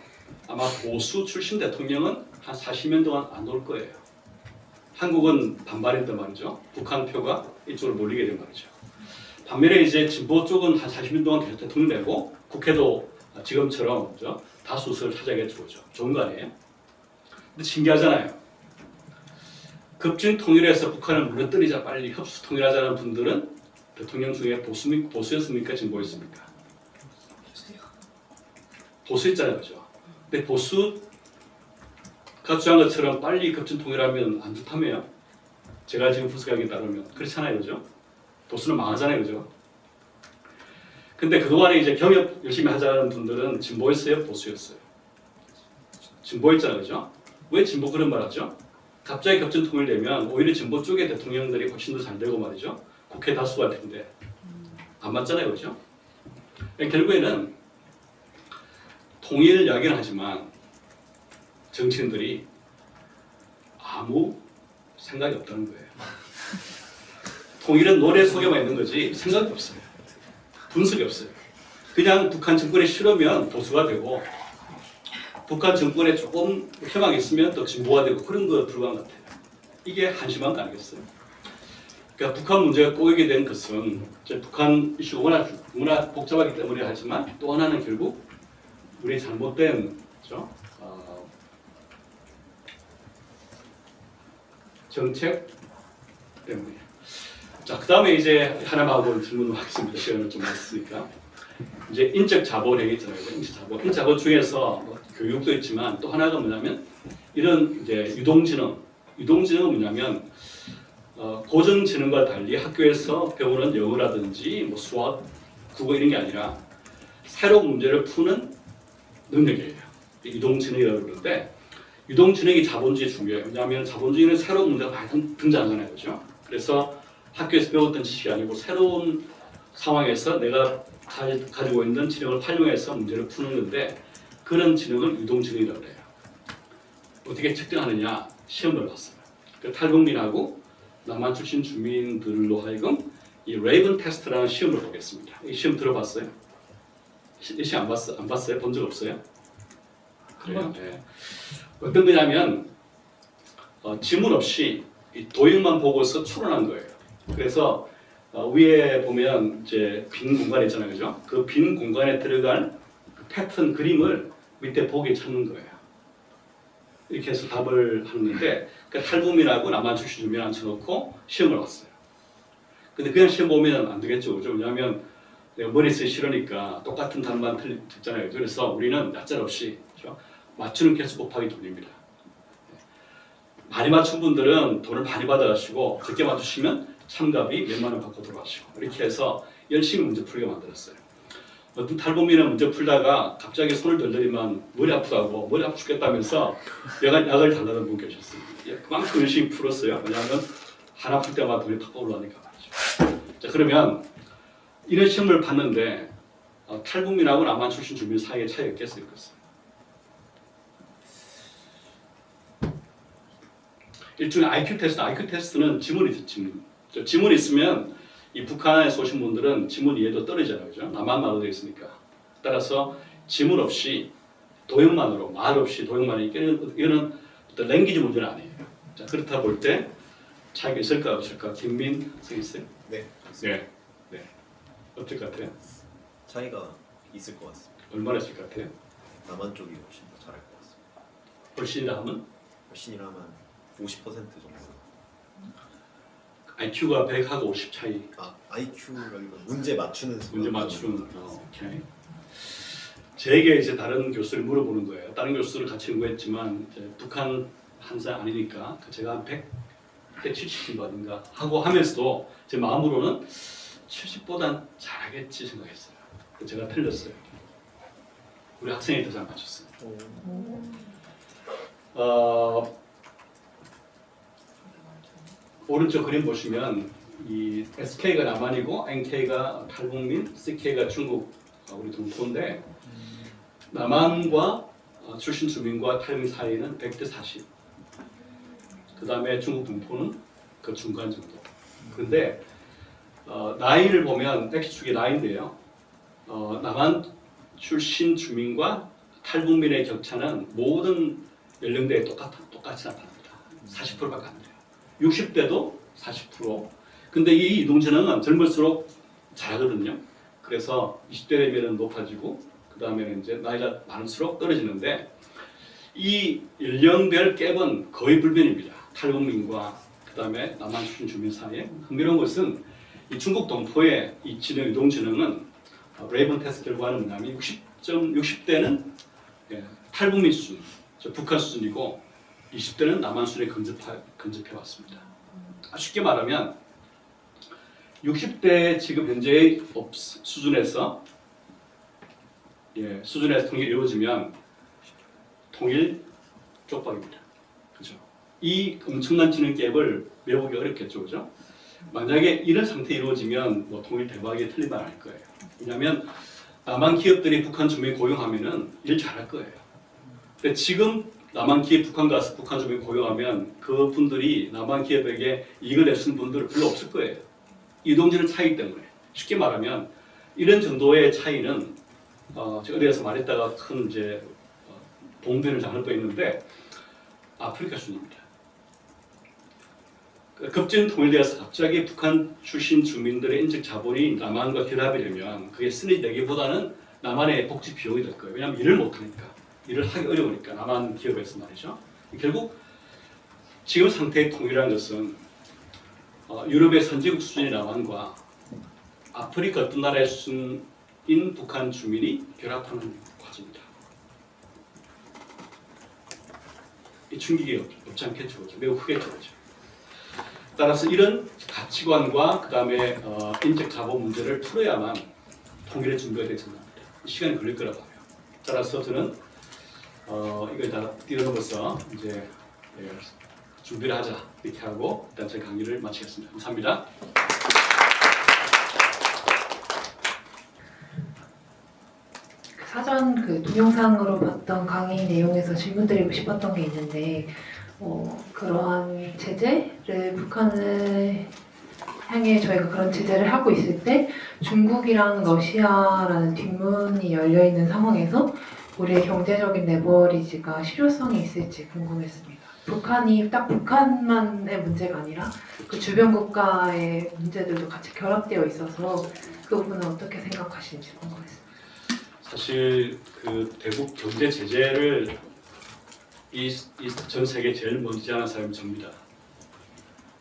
아마 보수 출신 대통령은 한 40년 동안 안 올 거예요. 한국은 반발했단 말이죠. 북한 표가 이쪽으로 몰리게 된 말이죠. 반면에 이제 진보 쪽은 한 40년 동안 계속 대통령 되고 국회도 지금처럼 그죠? 다수를 차지하겠죠, 그죠? 좋은 거 아니에요? 근데 신기하잖아요. 급진 통일해서 북한을 무너뜨리자 빨리 흡수 통일하자는 분들은 대통령 중에 보수였습니까? 진보였습니까? 보수였잖아요, 그죠? 근데 보수가 주장한 것처럼 빨리 급진 통일하면 안 좋다며요. 제가 지금 분석하기에 따르면 그렇잖아요, 그죠? 보수는 망하잖아요, 그죠? 근데 그동안에 이제 경협 열심히 하자는 분들은 진보였어요, 보수였어요? 진보였잖아요, 그죠? 왜 진보 그런 말 하죠? 갑자기 격전 통일되면 오히려 진보 쪽의 대통령들이 훨씬 더 잘 되고 말이죠. 국회 다수가 할 텐데 안 맞잖아요, 그죠? 결국에는 통일 이야기는 하지만 정치인들이 아무 생각이 없다는 거예요. 통일은 노래 속에만 있는 거지 생각이 없어요. 분석이 없어요. 그냥 북한 정권이 싫으면 보수가 되고 북한 정권에 조금 희망이 있으면 또 진보가 되고 그런 거 불과한 것 같아요. 이게 한심한 거 아니겠어요? 그러니까 북한 문제가 꼬이게 된 것은 북한 이슈가 워낙 복잡하기 때문에 하지만 또 하나는 결국 우리 잘못된 그렇죠? 정책 때문에. 자, 그 다음에 이제 하나만 하고 질문을 하겠습니다. 시간을 좀 했으니까. 이제 인적 자본 얘기 있잖아요. 인적 자본 중에서 뭐 교육도 있지만 또 하나가 뭐냐면 이런 이제 유동지능은 뭐냐면 고정지능과 달리 학교에서 배우는 영어라든지 뭐 수학, 국어 이런 게 아니라 새로운 문제를 푸는 능력이에요. 유동지능이라고 그러는데 유동지능이 자본주의에 중요해요. 왜냐하면 자본주의는 새로운 문제가 많이 등장하잖아요, 그렇죠? 그래서 학교에서 배웠던 지식이 아니고 새로운 상황에서 내가 가지고 있는 지능을 활용해서 문제를 푸는 건데 그런 지능을 유동지능이라고 해요. 어떻게 측정하느냐? 시험을 봤어요. 그 탈북민하고 남한 출신 주민들로 하여금 이 레이븐 테스트라는 시험을 보겠습니다. 이 시험 들어봤어요? 이 시험 안 봤어요? 본 적 없어요? 그래요? 네. 어떤 거냐면 지문 없이 이 도형만 보고서 추론한 거예요. 그래서 위에 보면 이제 빈 공간 있잖아요, 그죠? 그 빈 공간에 들어간 그 패턴 그림을 밑에 보기에 찾는 거예요. 이렇게 해서 답을 하는데, 그러니까 탈북민하고 남한 출신 주민 앉혀놓고 시험을 봤어요. 근데 그냥 시험 보면 안 되겠죠, 그죠? 왜냐하면 내가 머리 쓰기 싫으니까 똑같은 답만 듣잖아요. 그래서 우리는 낯짤 없이, 그죠? 맞추는 개수 곱하기 돈입니다. 많이 맞춘 분들은 돈을 많이 받아가시고 적게 맞추시면 참가비 몇만 원 받고 돌아가시고, 이렇게 해서 열심히 문제 풀게 만들었어요. 어떤 탈북민은 문제 풀다가 갑자기 손을 들더니만 머리 아프다고, 머리 아프 죽겠다면서 약을 달라는 분 계셨어요. 그만큼 열심히 풀었어요. 왜냐하면 하나 풀 때마다 돈이 팍 올라가니까 말이죠. 자, 그러면 이런 시험을 봤는데 탈북민하고 남한 출신 주민 사이에 차이가 있겠어요? 일종의 IQ 테스트. IQ 테스트는 지문이죠, 지문. 지문이 있으면 이 북한에서 오신 분들은 지문 이해도 떨어지잖아요, 그죠? 남한말로 되어 있으니까. 따라서 지문 없이 도형만으로, 말 없이 도형만으로, 이거는 어떤 랭귀지 문제는 아니에요. 자, 그렇다 볼 때 차이가 있을까 없을까? 김민 선생님. 네. 네. 어떨 것 같아요? 차이가 있을 것 같습니다. 얼마나 있을 것 같아요? 남한 쪽이 훨씬 더 잘할 것 같습니다. 훨씬이라 하면 훨씬이라 하면 50% 정도. IQ가 100하고 50 차이. IQ라기보다 문제 맞추는 수가 문제 맞추는. 좀 오케이. 제게 이제 다른 교수를 물어보는 거예요. 다른 교수를 같이 연구했지만 이제 북한 한사 아니니까 제가 한 170 정도인가 하고 하면서도 제 마음으로는 70보단 잘하겠지 생각했어요. 제가 틀렸어요. 우리 학생이 더 잘 맞췄어요. 오른쪽 그림 보시면 이 SK가 남한이고 NK가 탈북민, CK가 중국 우리 동포인데 남한과 출신 주민과 탈북민 사이는 100대 40. 그 다음에 중국 동포는 그 중간 정도. 그런데 나이를 보면 X축이 나이인데요. 남한 출신 주민과 탈북민의 격차는 모든 연령대에 똑같이 나타납니다. 40%밖에 안 돼요. 60대도 40%. 근데 이 이동진흥은 젊을수록 잘하거든요. 그래서 20대 되면 높아지고 그 다음에는 이제 나이가 많을수록 떨어지는데 이 연령별 갭은 거의 불변입니다. 탈북민과 그 다음에 남한 출신 주민 사이에. 흥미로운 것은 이 중국 동포의 이 이동진흥은 레이븐 테스트 결과는 뭐냐면 60대는 탈북민 수준, 북한 수준이고 20대는 남한 수준에 근접해 왔습니다. 쉽게 말하면 60대 지금 현재의 수준에서 통일이 이루어지면 통일 쪽박입니다. 그죠? 이 엄청난 지능 갭을 메우기 어렵겠죠, 그죠? 만약에 이런 상태 이루어지면 뭐 통일 대박이 틀린 말 아닐 거예요. 왜냐하면 남한 기업들이 북한 주민 고용하면은 일 잘할 거예요. 근데 지금 남한 기업 북한 가서 북한 주민 고용하면 그 분들이 남한 기업에게 이익을 내주는 분들 별로 없을 거예요. 이동진은 차이기 때문에. 쉽게 말하면 이런 정도의 차이는 제가 어디에서 말했다가 큰 이제 봉변을 당할 뻔했는데 아프리카 수준입니다. 급진 통일되어서 갑자기 북한 출신 주민들의 인적 자본이 남한과 결합이 되면 그게 순위 내기보다는 남한의 복지 비용이 될 거예요. 왜냐하면 일을 못하니까. 일을 하기 어려우니까 남한 기업에서 말이죠. 결국 지금 상태의 통일이라는 것은 유럽의 선진국 수준의 남한과 아프리카 어떤 나라의 수준인 북한 주민이 결합하는 과정입니다. 이 충격이 없지 않겠죠. 매우 크겠죠. 따라서 이런 가치관과 그 다음에 인적 자본 문제를 풀어야만 통일의 준비가 되지 않습니다. 시간이 걸릴 거라고 봐요. 따라서 저는 이걸 다 뛰어넘어서 이제 준비를 하자 이렇게 하고 일단 제 강의를 마치겠습니다. 감사합니다. 사전 동영상으로 봤던 강의 내용에서 질문 드리고 싶었던 게 있는데 그러한 제재를 북한을 향해 저희가 그런 제재를 하고 있을 때 중국이랑 러시아라는 뒷문이 열려 있는 상황에서 우리의 경제적인 레버리지가 실효성이 있을지 궁금했습니다. 북한이 딱 북한만의 문제가 아니라 그 주변 국가의 문제들도 같이 결합되어 있어서 그 부분은 어떻게 생각하시는지 궁금했습니다. 사실 그 대북 경제 제재를 이 전 세계 제일 먼저 제안한 사람이 접니다.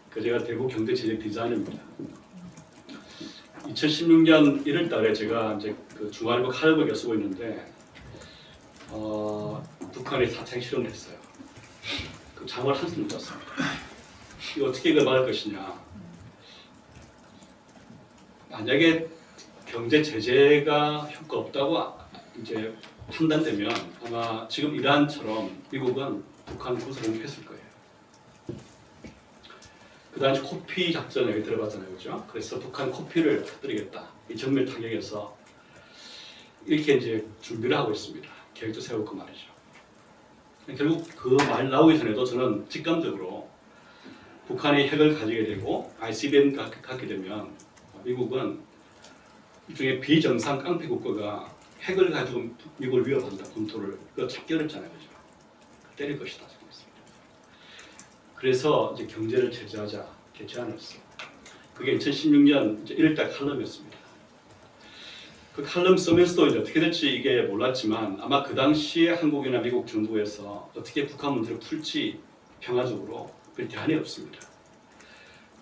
그 제가 대북 경제 제재 디자이너입니다. 2016년 1월달에 제가 이제 그 중앙일보 칼럼을 쓰고 있는데 북한이 사창 실험을 했어요. 그 잠을 한숨 못 잤습니다. 이거 어떻게 막을 것이냐. 만약에 경제 제재가 효과 없다고 이제 판단되면 아마 지금 이란처럼 미국은 북한 구속했을 거예요. 그 당시 코피 작전에 들어봤잖아요, 그죠? 그래서 북한 코피를 터뜨리겠다. 이 정밀 타격에서 이렇게 이제 준비를 하고 있습니다. 계획도 세우고 말이죠. 결국 그 말 나오기 전에도 저는 직감적으로 북한이 핵을 가지게 되고 ICBM 갖게 되면 미국은 일종의 비정상 깡패 국가가 핵을 가지고 미국을 위협한다, 본토를. 그거 찾기 어렵잖아요, 그죠? 때릴 것이다, 생각했습니다. 그래서 이제 경제를 제재하자, 이렇게 제안을 했어요. 그게 2016년 1월달 칼럼이었습니다. 그 칼럼 쓰면서도 이제 어떻게 될지 이게 몰랐지만 아마 그 당시에 한국이나 미국 정부에서 어떻게 북한 문제를 풀지 평화적으로 그 대안이 없습니다.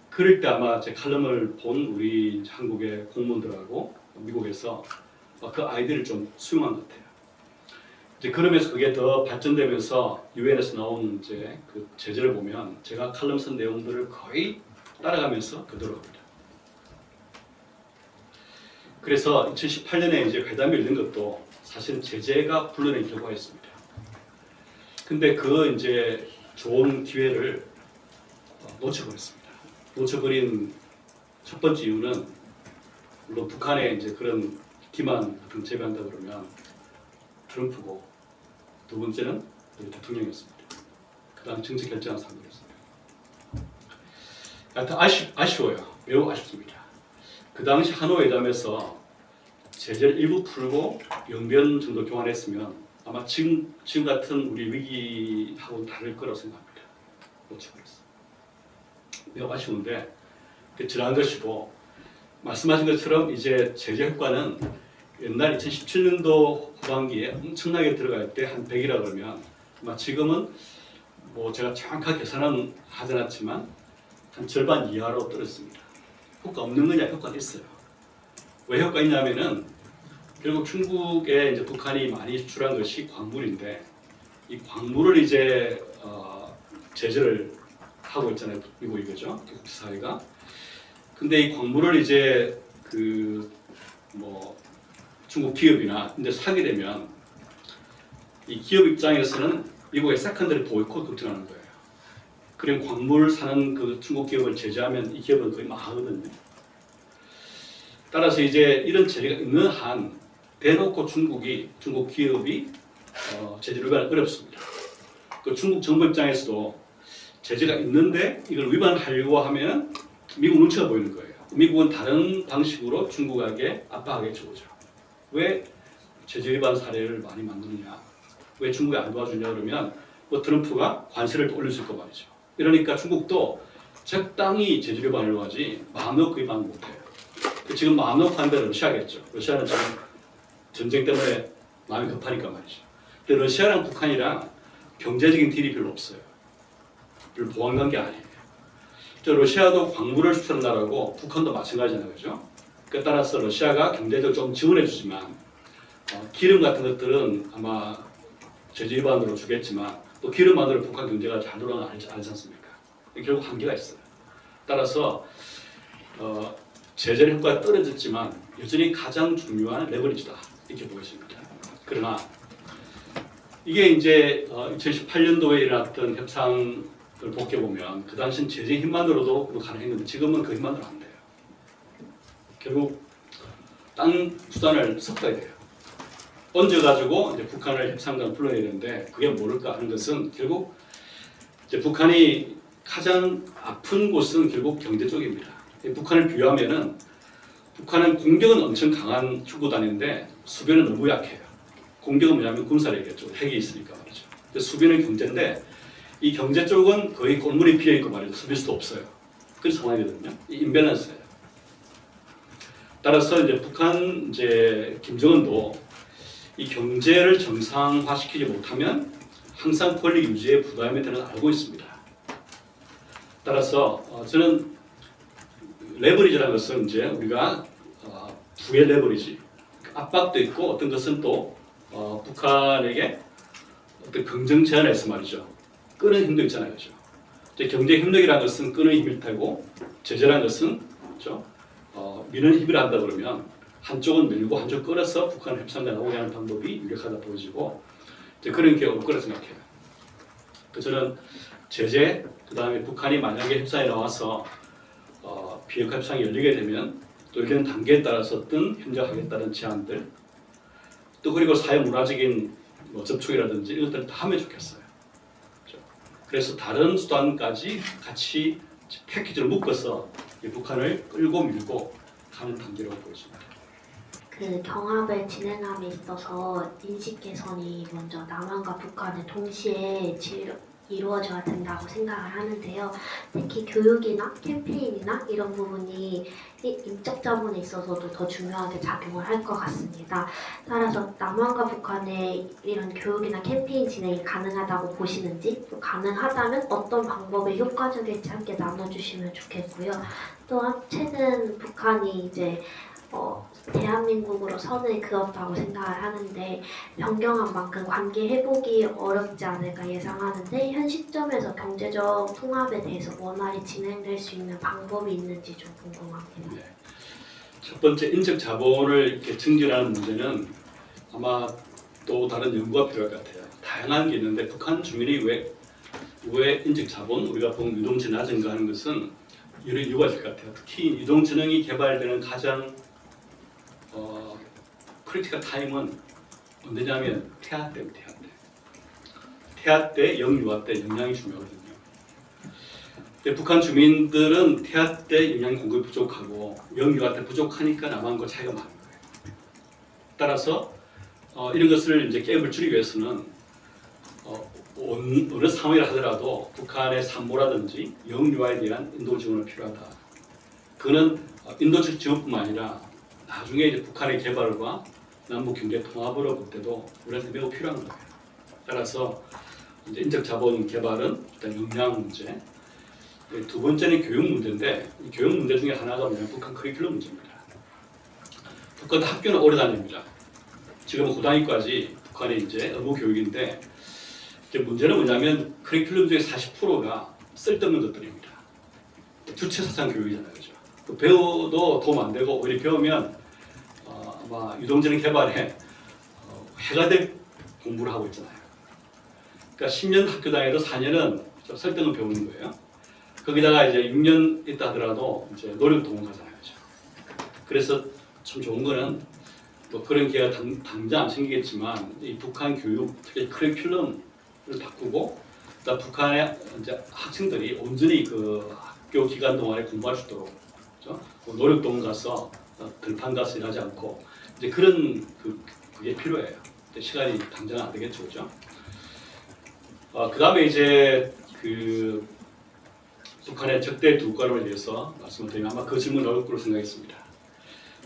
그럴 때 아마 제 칼럼을 본 우리 한국의 공무원들하고 미국에서 그 아이디어를 좀 수용한 것 같아요. 이제 그러면서 그게 더 발전되면서 유엔에서 나온 이제 그 제재를 보면 제가 칼럼 쓴 내용들을 거의 따라가면서 그대로 합니다. 그래서 2018년에 이제 회담이 열린 것도 사실은 제재가 불러낸 결과였습니다. 근데 그 이제 좋은 기회를 놓쳐버렸습니다. 놓쳐버린 첫 번째 이유는 물론 북한에 이제 그런 기만 같은 제외한다 그러면 트럼프고 두 번째는 우리 대통령이었습니다. 그다음 정책 결정한 사람들이었습니다. 하여튼 아쉬워요. 매우 아쉽습니다. 그 당시 하노이 회담에서 제재를 일부 풀고 영변 정도 교환했으면 아마 지금 같은 우리 위기하고는 다를 거라고 생각합니다. 놓쳐버렸어요. 매우 아쉬운데 지나간 것이고 말씀하신 것처럼 이제 제재 효과는 옛날 2017년도 후반기에 엄청나게 들어갈 때 한 100이라 그러면 아마 지금은 뭐 제가 정확하게 계산은 하지 않았지만 한 절반 이하로 떨어졌습니다. 효과 없는 거냐? 효과가 있어요. 왜 효과 있냐면은 결국 중국에 이제 북한이 많이 수출한 것이 광물인데 이 광물을 이제 제재를 하고 있잖아요. 미국이 그죠? 국제사회가. 근데 이 광물을 이제 그 뭐 중국 기업이나 이제 사게 되면 이 기업 입장에서는 미국의 세컨더리 보이콧 걱정하는 거예요. 그럼 광물 사는 그 중국 기업을 제재하면 이 기업은 거의 망하거든요. 따라서 이제 이런 제재가 있는 한 대놓고 중국 기업이 제재를 위반하기 어렵습니다. 그 중국 정부 입장에서도 제재가 있는데 이걸 위반하려고 하면 미국 눈치가 보이는 거예요. 미국은 다른 방식으로 중국에게 압박하겠죠. 왜 제재 위반 사례를 많이 만드느냐? 왜 중국이 안 도와주냐 그러면 뭐 트럼프가 관세를 올릴 수 있고 말이죠. 이러니까 중국도 적당히 제재 위반을 하지 마음 놓고 위반 못해요. 지금 마음 놓고 한 데는 러시아겠죠. 러시아는 지금 전쟁 때문에 마음이 급하니까 말이죠. 근데 러시아랑 북한이랑 경제적인 딜이 별로 없어요. 별로 보완관계 아니에요. 러시아도 광물을 수출하는 나라고 북한도 마찬가지잖아요, 그죠? 그 따라서 러시아가 경제적으로 좀 지원해주지만 기름 같은 것들은 아마 제재 위반으로 주겠지만 또 기름만으로 북한 경제가 잘 돌아가는 거 아니지 않습니까? 결국 한계가 있어요. 따라서 제재 효과가 떨어졌지만 여전히 가장 중요한 레버리지다 이렇게 보겠습니다. 그러나 이게 이제 2018년도에 일어났던 협상을 복귀해 보면 그 당시는 제재 힘만으로도 가능했는데 지금은 그 힘만으로 안 돼요. 결국 딴 수단을 섞어야 돼요. 얹어가지고 이제 북한을 협상단 불러내야 되는데 그게 뭘까 하는 것은 결국 이제 북한이 가장 아픈 곳은 결국 경제 쪽입니다. 북한을 비유하면은 북한은 공격은 엄청 강한 축구단인데 수비는 너무 약해요. 공격은 뭐냐면 군사력이겠죠. 핵이 있으니까 말이죠. 수비는 경제인데 이 경제 쪽은 거의 골물이 비어 있고 말이죠. 수비수도 없어요. 그런 상황이거든요. 이 임밸런스예요. 따라서 이제 북한 이제 김정은도 이 경제를 정상화시키지 못하면 항상 권력 유지에 부담이 되는 걸 알고 있습니다. 따라서 저는 레버리지라는 것은 이제 우리가 부의 레버리지, 압박도 있고 어떤 것은 또 북한에게 어떤 긍정 제안에서 말이죠. 끄는 힘도 있잖아요, 그렇죠? 이제 경제 협력이라는 것은 끄는 힘일 테고 제재라는 것은 그렇죠? 미는 힘이라 한다 그러면 한쪽은 밀고 한쪽 끌어서 북한을 협상에 나오게 하는 방법이 유력하다 보여지고 이제 그런 게 올 거라 생각해요. 그래서 저는 제재, 그 다음에 북한이 만약에 협상에 나와서 비핵화 협상이 열리게 되면 또 열리는 단계에 따라서 어떤 협력하겠다는 제안들 또 그리고 사회 문화적인 접촉이라든지 이런 것들을 다 하면 좋겠어요. 그렇죠? 그래서 다른 수단까지 같이 패키지를 묶어서 이 북한을 끌고 밀고 가는 단계라고 보여집니다. 그 경합을 진행함에 있어서 인식 개선이 먼저 남한과 북한을 동시에 이루어져야 된다고 생각을 하는데요. 특히 교육이나 캠페인이나 이런 부분이 인적 자본에 있어서도 더 중요하게 작용을 할 것 같습니다. 따라서 남한과 북한의 이런 교육이나 캠페인 진행이 가능하다고 보시는지, 또 가능하다면 어떤 방법이 효과적일지 함께 나눠주시면 좋겠고요. 또한 최근 북한이 이제 대한민국으로 선을 그었다고 생각을 하는데 변경한 만큼 관계 회복이 어렵지 않을까 예상하는데 현 시점에서 경제적 통합에 대해서 원활히 진행될 수 있는 방법이 있는지 좀 궁금합니다. 네. 첫 번째 인적 자본을 이렇게 증진하는 문제는 아마 또 다른 연구가 필요할 것 같아요. 다양한 게 있는데 북한 주민이 왜 인적 자본 우리가 보면 유동치 낮은가 하는 것은 여러 이유가 있을 것 같아요. 특히 유동지능이 개발되는 가장 크리티컬 타임은 언제냐면 태아 때입니다. 태아 때, 영유아 때 영양이 중요하거든요. 근데 북한 주민들은 태아 때 영양 공급이 부족하고 영유아 때 부족하니까 남한과 차이가 많은 거예요. 따라서 이런 것을 이제 갭을 줄이기 위해서는 어느 상황이라 하더라도 북한의 산모라든지 영유아에 대한 인도 지원이 필요하다. 그는 인도적 지원뿐만 아니라 나중에 이제 북한의 개발과 남북 경제 통합으로 볼 때도 우리한테 매우 필요한 거예요. 따라서 이제 인적 자본 개발은 일단 역량 문제. 두 번째는 교육 문제인데 이 교육 문제 중에 하나가 뭐냐면 북한 커리큘럼 문제입니다. 북한 학교는 오래 다닙니다. 지금 고등학교까지 북한의 이제 의무 교육인데 이제 문제는 뭐냐면 커리큘럼 중에 40%가 쓸데없는 것들입니다. 주체 사상 교육이잖아요, 그죠? 배워도 도움 안 되고 오히려 배우면 아마 유동지능 개발에 해가 될 공부를 하고 있잖아요. 그러니까 10년 학교 다녀도 4년은 설득을 배우는 거예요. 거기다가 이제 6년 있다 하더라도 이제 노력 동원 가잖아요, 그죠? 그래서 참 좋은 거는 뭐 그런 기회가 당장 안 생기겠지만 이 북한 교육 특히 커리큘럼을 바꾸고 그다음 북한의 이제 학생들이 온전히 그 학교 기간 동안에 공부할 수 있도록 그렇죠? 노력 동원 가서 들판 가서 일하지 않고 이제 그런 그게 필요해요. 시간이 당장은 안 되겠죠, 그렇죠? 그 다음에 이제 그 북한의 적대 두과론에 대해서 말씀을 드리면 아마 그 질문 나올 거로 생각했습니다.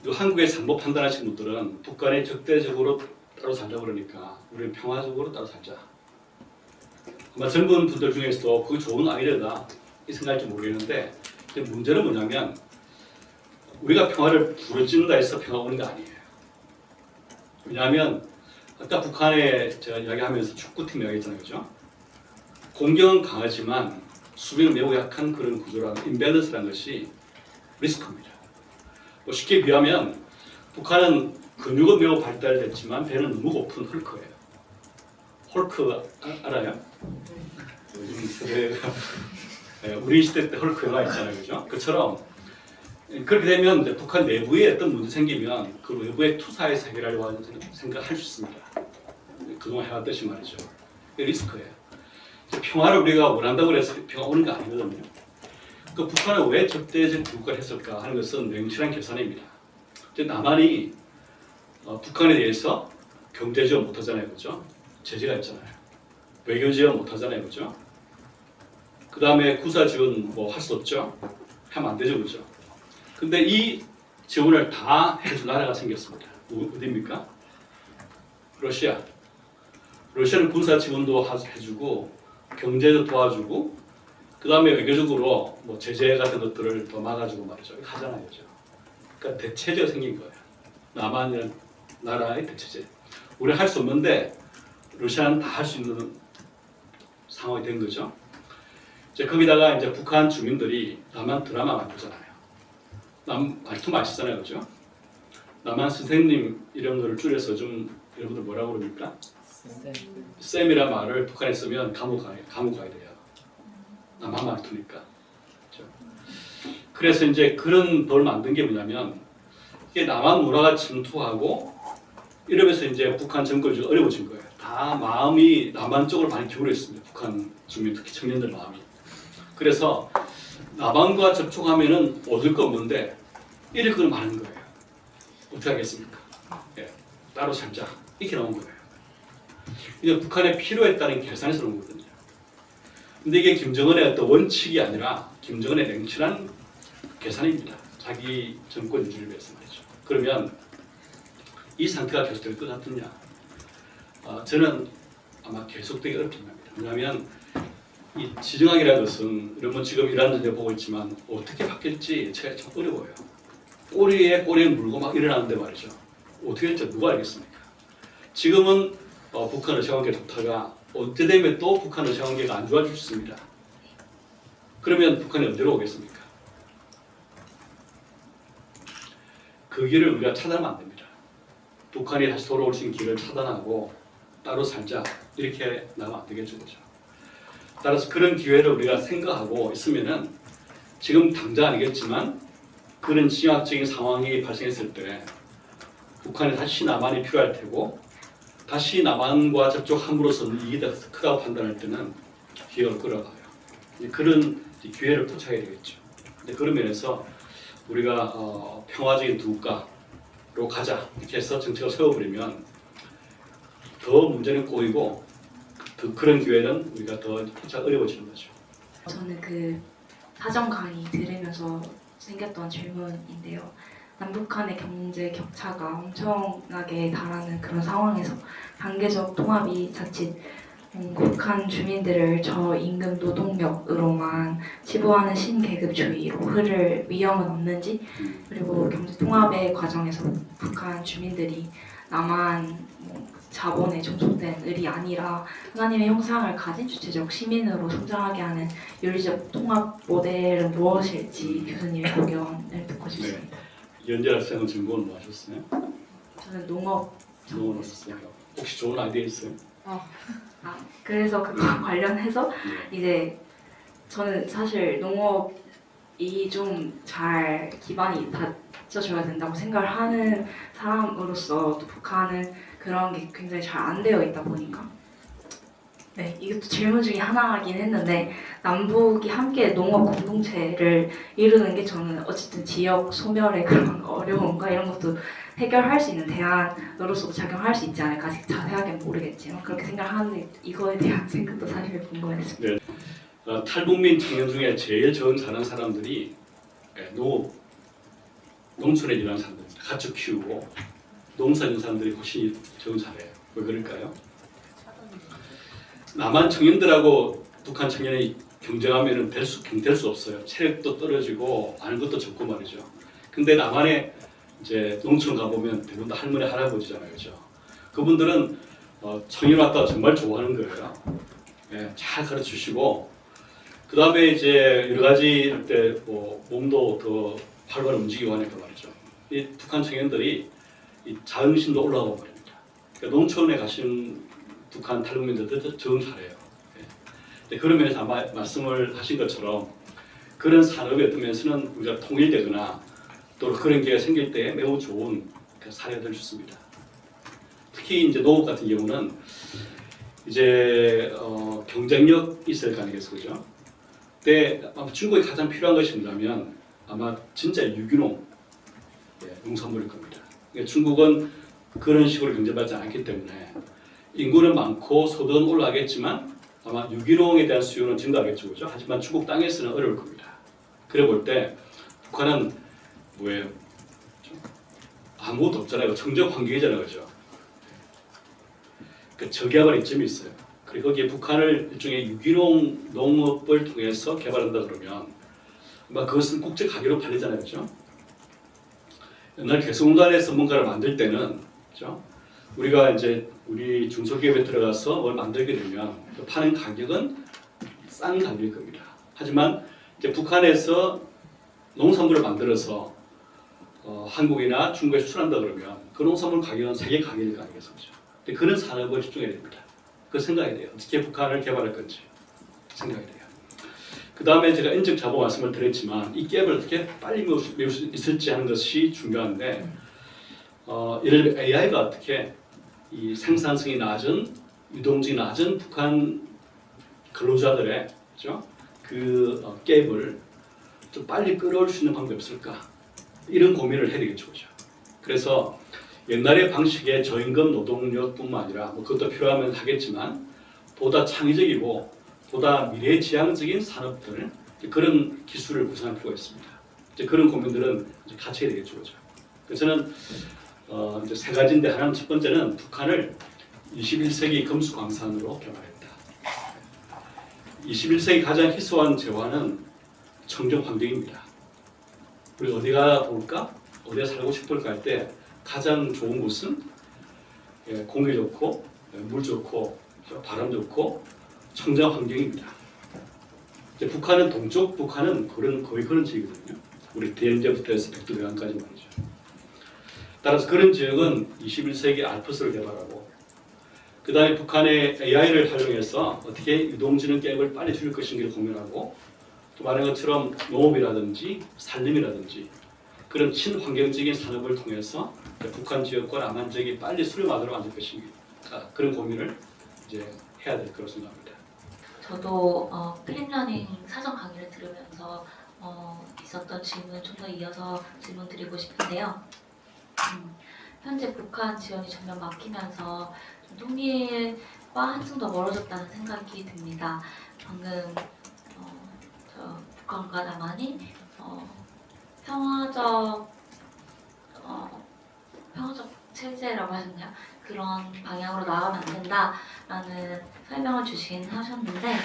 한국의 상보 판단하신 분들은 북한이 적대적으로 따로 살자 그러니까 우리는 평화적으로 따로 살자. 아마 젊은 분들 중에서도 그게 좋은 아이디어다 이 생각일지 모르겠는데 문제는 뭐냐면 우리가 평화를 부르짖는다 해서 평화 오는 게 아니에요. 왜냐하면 아까 북한에 제가 이야기하면서 축구팀 이야기했잖아요, 그죠? 공격은 강하지만 수비는 매우 약한 그런 구조라는 임밸런스라는 것이 리스크입니다. 뭐 쉽게 비하면 북한은 근육은 매우 발달됐지만 배는 너무 고픈 헐크예요. 헐크 알아요? 요즘 세대가 우리 시대 때 헐크 영화 있잖아요, 그죠? 그처럼 그렇게 되면 이제 북한 내부에 어떤 문제 생기면 그 외부의 투사에서 해결하려고 생각할 수 있습니다. 그동안 해왔듯이 말이죠. 이게 리스크예요. 평화를 우리가 원한다고 해서 평화 오는 거 아니거든요. 그 북한은 왜 적대적 국가를 했을까 하는 것은 냉철한 계산입니다. 이제 남한이 북한에 대해서 경제 지원 못하잖아요, 그렇죠? 제재가 있잖아요. 외교 지원 못하잖아요, 그렇죠? 그 다음에 군사 지원 뭐 할 수 없죠. 하면 안 되죠, 그렇죠? 근데 이 지원을 다 해줄 나라가 생겼습니다. 어디입니까? 러시아. 러시아는 군사 지원도 해주고 경제도 도와주고 그 다음에 외교적으로 뭐 제재 같은 것들을 더 막아주고 말이죠. 하잖아요, 그죠? 그러니까 대체제가 생긴 거예요. 남한이라는 나라의 대체제. 우리는 할 수 없는데 러시아는 다 할 수 있는 상황이 된 거죠. 이제 거기다가 이제 북한 주민들이 남한 드라마 많이 보잖아요. 말투 맛있잖아요, 그죠? 남한 선생님 이런 거를 줄여서 좀 여러분들 뭐라고 그럽니까? 쌤이라 말을 북한에 쓰면 감옥 가야 돼요. 남한 말투니까. 그렇죠? 그래서 이제 그런 법을 만든 게 뭐냐면 이게 남한 문화가 침투하고 이러면서 이제 북한 정권이 좀 어려워진 거예요. 다 마음이 남한 쪽으로 많이 기울어 있습니다. 북한 주민 특히 청년들 마음이. 그래서 남한과 접촉하면은 얻을 거 없는데 잃을 건 많은 거예요. 어떻게 하겠습니까? 예, 따로 살자 이렇게 나온 거예요. 이게 북한에 필요에 따른 계산에서 나온 거거든요. 근데 이게 김정은의 어떤 원칙이 아니라 김정은의 냉철한 계산입니다. 자기 정권 유지를 위해서 말이죠. 그러면 이 상태가 계속될 것 같으냐? 저는 아마 계속되기 어렵긴 합니다. 왜냐하면 이 지정학이라는 것은 여러분 지금 이란 전제 보고 있지만 어떻게 바뀔지 제가 참 어려워요. 꼬리에 물고 막 일어나는데 말이죠. 어떻게 될지 누가 알겠습니까? 지금은 북한 러시아 관계 좋다가 언제 되면 또 북한 러시아 관계가 안 좋아질 수 있습니다. 그러면 북한이 언제로 오겠습니까? 그 길을 우리가 차단하면 안 됩니다. 북한이 다시 돌아올 수 있는 길을 차단하고 따로 살자 이렇게 나가면 안 되겠죠, 그렇죠? 따라서 그런 기회를 우리가 생각하고 있으면은 지금 당장 아니겠지만 그런 지정학적인 상황이 발생했을 때 북한에 다시 남한이 필요할 테고 다시 남한과 접촉함으로써 이익이 더 크다고 판단할 때는 기회를 끌어가요. 그런 기회를 포착해야 되겠죠. 근데 그런 면에서 우리가 평화적인 두 국가로 가자 이렇게 해서 정책을 세워버리면 더 문제는 꼬이고 그런 기회는 우리가 더 포착 어려워지는 거죠. 저는 그 사전 강의 들으면서 생겼던 질문인데요. 남북한의 경제 격차가 엄청나게 달하는 그런 상황에서 단계적 통합이 자칫 북한 주민들을 저임금 노동력으로만 치부하는 신계급주의로 흐를 위험은 없는지, 그리고 경제 통합의 과정에서 북한 주민들이 남한 자본에 종속된 을이 아니라 하나님의 형상을 가진 주체적 시민으로 성장하게 하는 윤리적 통합 모델은 무엇일지 교수님의 의견을 듣고 싶습니다. 연재 학생은 전공을 뭐 하셨어요? 저는 농업 전공을 하셨어요. 혹시 좋은 아이디어 있어요? 그래서 그거 관련해서 이제 저는 사실 농업이 좀 잘 기반이 다져줘야 된다고 생각을 하는 사람으로서 또 북한은 그런 게 굉장히 잘 안 되어 있다 보니까 이것도 질문 중에 하나이긴 했는데 남북이 함께 농업 공동체를 이루는 게 저는 어쨌든 지역 소멸의 그런 어려움과 이런 것도 해결할 수 있는 대안으로서도 작용할 수 있지 않을까. 아직 자세하게는 모르겠지만 그렇게 생각하는데 이거에 대한 생각도 사실 궁금했습니다. 탈북민 청년 중에 제일 적은 사는 사람들이 농촌에 일하는 사람들입니다. 가축 키우고 농사 짓는 사람들이 훨씬 적은 사례예요. 왜 그럴까요? 남한 청년들하고 북한 청년이 경쟁하면 될 수 없어요. 체력도 떨어지고 아는 것도 적고 말이죠. 근데 남한에 이제 농촌 가보면 대부분 다 할머니 할아버지잖아요, 그렇죠? 그분들은 청년 왔다가 정말 좋아하는 거예요. 잘 가르치시고 그 다음에 이제 여러 가지 때 몸도 더 활발히 움직이고 하니까 말이죠. 이 북한 청년들이 이 자긍심도 올라가고 말입니다. 그러니까 농촌에 가신 북한 탈북민들도 적응 잘해요. 그런 면에서 아마 말씀을 하신 것처럼 그런 산업에 어떤 면에서는 우리가 통일되거나 또 그런 기회가 생길 때 매우 좋은 사례가 될 수 있습니다. 특히 이제 농업 같은 경우는 이제 경제 경쟁력 있을 거 아니겠어요, 그죠? 근데 아마 중국에 가장 필요한 것이 뭐냐면 아마 진짜 유기농 농산물일 겁니다. 그러니까 중국은 그런 식으로 경제받지 않기 때문에 인구는 많고 소득은 올라가겠지만 아마 유기농에 대한 수요는 증가하겠죠, 그죠? 하지만 중국 땅에서는 어려울 겁니다. 그래 볼 때 북한은 뭐예요? 아무것도 없잖아요. 청정 환경이잖아요, 그죠? 그 저기압한 이점이 있어요. 그리고 거기에 북한을 일종의 유기농 농업을 통해서 개발한다 그러면 아마 그것은 국제 가격으로 팔리잖아요, 그죠? 옛날 개성공단에서 뭔가를 만들 때는, 그죠? 우리가 이제 우리 중소기업에 들어가서 뭘 만들게 되면 그 파는 가격은 싼 가격일 겁니다. 하지만 이제 북한에서 농산물을 만들어서 한국이나 중국에 수출한다 그러면 그 농산물 가격은 세계 가격일 거 아니겠습니까? 근데 그런 산업을 집중해야 됩니다. 그 생각이 돼요. 어떻게 북한을 개발할 건지 생각이 돼요. 그 다음에 제가 인적 자본 말씀을 드렸지만 이 갭을 어떻게 빨리 메울 수 있을지 하는 것이 중요한데 예를 들어 AI가 어떻게 이 생산성이 낮은 유동성이 낮은 북한 근로자들의 그렇죠? 그 갭을 좀 빨리 끌어올 수 있는 방법이 없을까? 이런 고민을 해야 되겠죠, 그죠? 그래서 옛날의 방식의 저임금 노동력뿐만 아니라 뭐 그것도 필요하면 하겠지만 보다 창의적이고 보다 미래지향적인 산업들 그런 기술을 구성할 필요가 있습니다. 이제 그런 고민들은 이제 같이 해야 되겠죠, 그죠? 그래서 저는 이제 세 가지인데 하나는 첫 번째는 북한을 21세기 금수광산으로 개발했다. 21세기 가장 희소한 재화는 청정 환경입니다. 우리 어디가 볼까? 어디가 살고 싶을까 할 때 가장 좋은 곳은 공기 좋고 물 좋고 바람 좋고 청정 환경입니다. 이제 북한은 동쪽 북한은 거의 그런 지역이거든요. 우리 대연제부터 해서 백두대간까지 말이죠. 따라서 그런 지역은 21세기 알프스를 개발하고 그 다음에 북한의 AI를 활용해서 어떻게 유동지능 갭을 빨리 줄일 것인지를 고민하고 또 말한 것처럼 농업이라든지 산림이라든지 그런 친환경적인 산업을 통해서 북한 지역과 남한 지역이 빨리 수렴하도록 만들 것인가 그런 고민을 이제 해야 될 거라고 생각합니다. 저도 클린러닝 사전 강의를 들으면서 있었던 질문 좀 더 이어서 질문 드리고 싶은데요. 현재 북한 지원이 전면 막히면서 좀 통일과 한층 더 멀어졌다는 생각이 듭니다. 방금 저 북한과 남한이 평화적 체제라고 하셨나요? 그런 방향으로 나아가면 안 된다라는 설명을 주시긴 하셨는데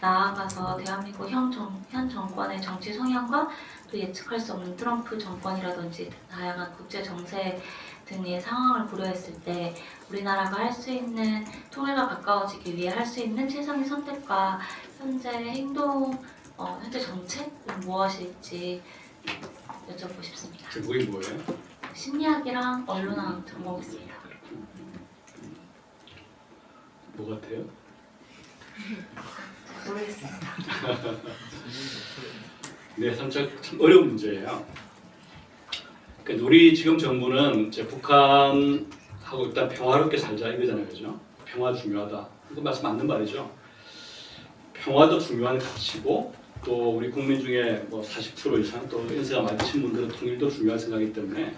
나아가서 대한민국 현 정권의 정치 성향과 또 예측할 수 없는 트럼프 정권이라든지 다양한 국제 정세 등의 상황을 고려했을 때 우리나라가 할 수 있는 통일과 가까워지기 위해 할 수 있는 최선의 선택과 현재 행동, 현재 정책은 무엇일지 여쭤보고 싶습니다. 제목이 뭐예요? 심리학이랑 언론학 전공했습니다. 뭐 같아요? 모르겠습니다. 네, 참 어려운 문제예요. 그러니까 우리 지금 정부는 이제 북한하고 일단 평화롭게 살자 이거잖아요, 그죠? 평화 중요하다. 이거 말씀 맞는 말이죠. 평화도 중요한 가치고 또 우리 국민 중에 뭐 40% 이상 또 연세가 많으신 분들은 통일도 중요한 생각이기 때문에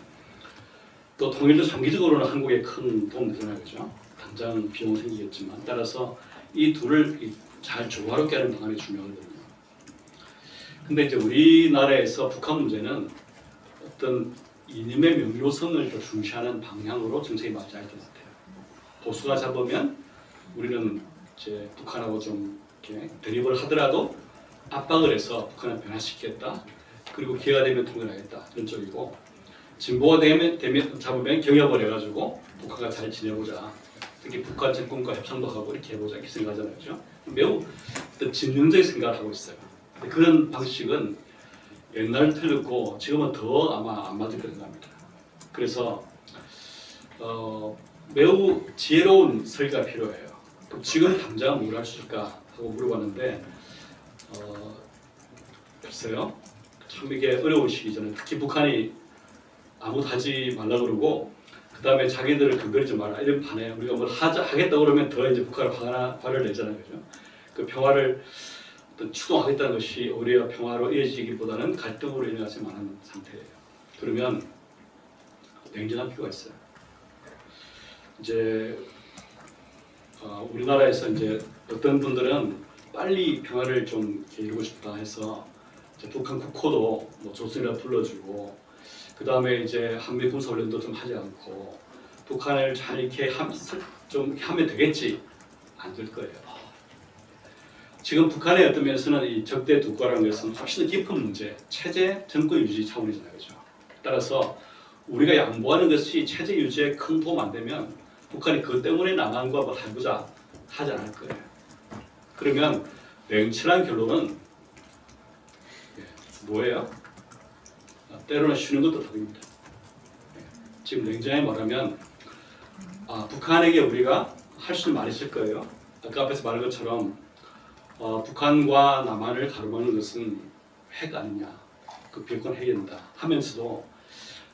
또 통일도 장기적으로는 한국에 큰 도움 되잖아요, 그죠? 당장 비용 생기겠지만 따라서 이 둘을 잘 조화롭게 하는 방안이 중요하거든요. 근데 이제 우리나라에서 북한 문제는 어떤 이념의 명료성을 더 중시하는 방향으로 정책이 맞지 않을 것 같아요. 보수가 잡으면 우리는 이제 북한하고 좀 이렇게 대립을 하더라도 압박을 해서 북한을 변화시키겠다. 그리고 기회가 되면 통일하겠다. 이런 쪽이고 진보가 잡으면 경협을 해가지고 북한과 잘 지내보자. 특히 북한 정권과 협상도 하고 이렇게 해보자 이렇게 생각하잖아요, 그렇죠? 매우 진영적인 생각을 하고 있어요. 그런 방식은 옛날은 틀렸고 지금은 더 아마 안 맞을 거라 생각합니다. 그래서 매우 지혜로운 설계가 필요해요. 또 지금 당장 뭘 할 수 있을까 하고 물어봤는데 글쎄요. 참 이게 어려운 시기잖아요. 특히 북한이 아무도 하지 말라 그러고 그 다음에 자기들을 건드리지 마라 이런 판에 우리가 뭘 하겠다 그러면 더 이제 북한을 화를 내잖아요, 그죠? 그 평화를 어떤 추동하겠다는 것이 오히려 평화로 이어지기보다는 갈등으로 이어가지 않은 상태예요. 그러면 냉정할 필요가 있어요. 이제 우리나라에서 이제 어떤 분들은 빨리 평화를 좀 이렇게 이루고 싶다 해서 이제 북한 국호도 뭐 조선이라 불러주고 그 다음에 이제 한미 군사 훈련도 좀 하지 않고 북한을 잘 이렇게 좀 하면 되겠지 안 될 거예요. 지금 북한의 어떤 면에서는 이 적대 국가라는 것은 훨씬 더 깊은 문제, 체제 정권 유지 차원이잖아요, 그죠? 따라서 우리가 양보하는 것이 체제 유지에 큰 도움 안 되면 북한이 그것 때문에 남한과 뭐 해보자 하지 않을 거예요. 그러면 냉철한 결론은 뭐예요? 때로는 쉬는 것도 답입니다. 지금 냉정하게 말하면 북한에게 우리가 할 수 있는 말이 있을 거예요. 아까 앞에서 말한 것처럼 북한과 남한을 가로막는 것은 핵 아니냐, 그 비핵화 해야 된다 하면서도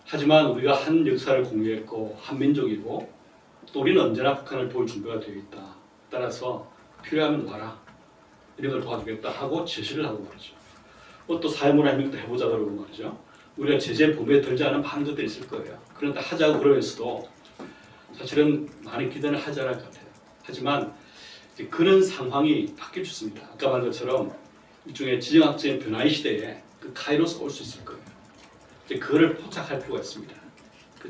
하지만 우리가 한 역사를 공유했고 한 민족이고 또 우리는 언제나 북한을 도울 준비가 되어 있다. 따라서 필요하면 와라. 이런 걸 도와주겠다 하고 제시를 하고 말이죠. 또 사회문화 혁명도 해보자 그러고 말이죠. 우리가 제재 범위에 들지 않은 많은 것들이 있을 거예요. 그런데 하자고 그러면서도 사실은 많은 기대를 하지 않을 것 같아요. 하지만 이제 그런 상황이 바뀔 수 있습니다. 아까 말한 것처럼 일종의 지정학적인 변화의 시대에 그 카이로스 올 수 있을 거예요. 이제 그거를 포착할 필요가 있습니다.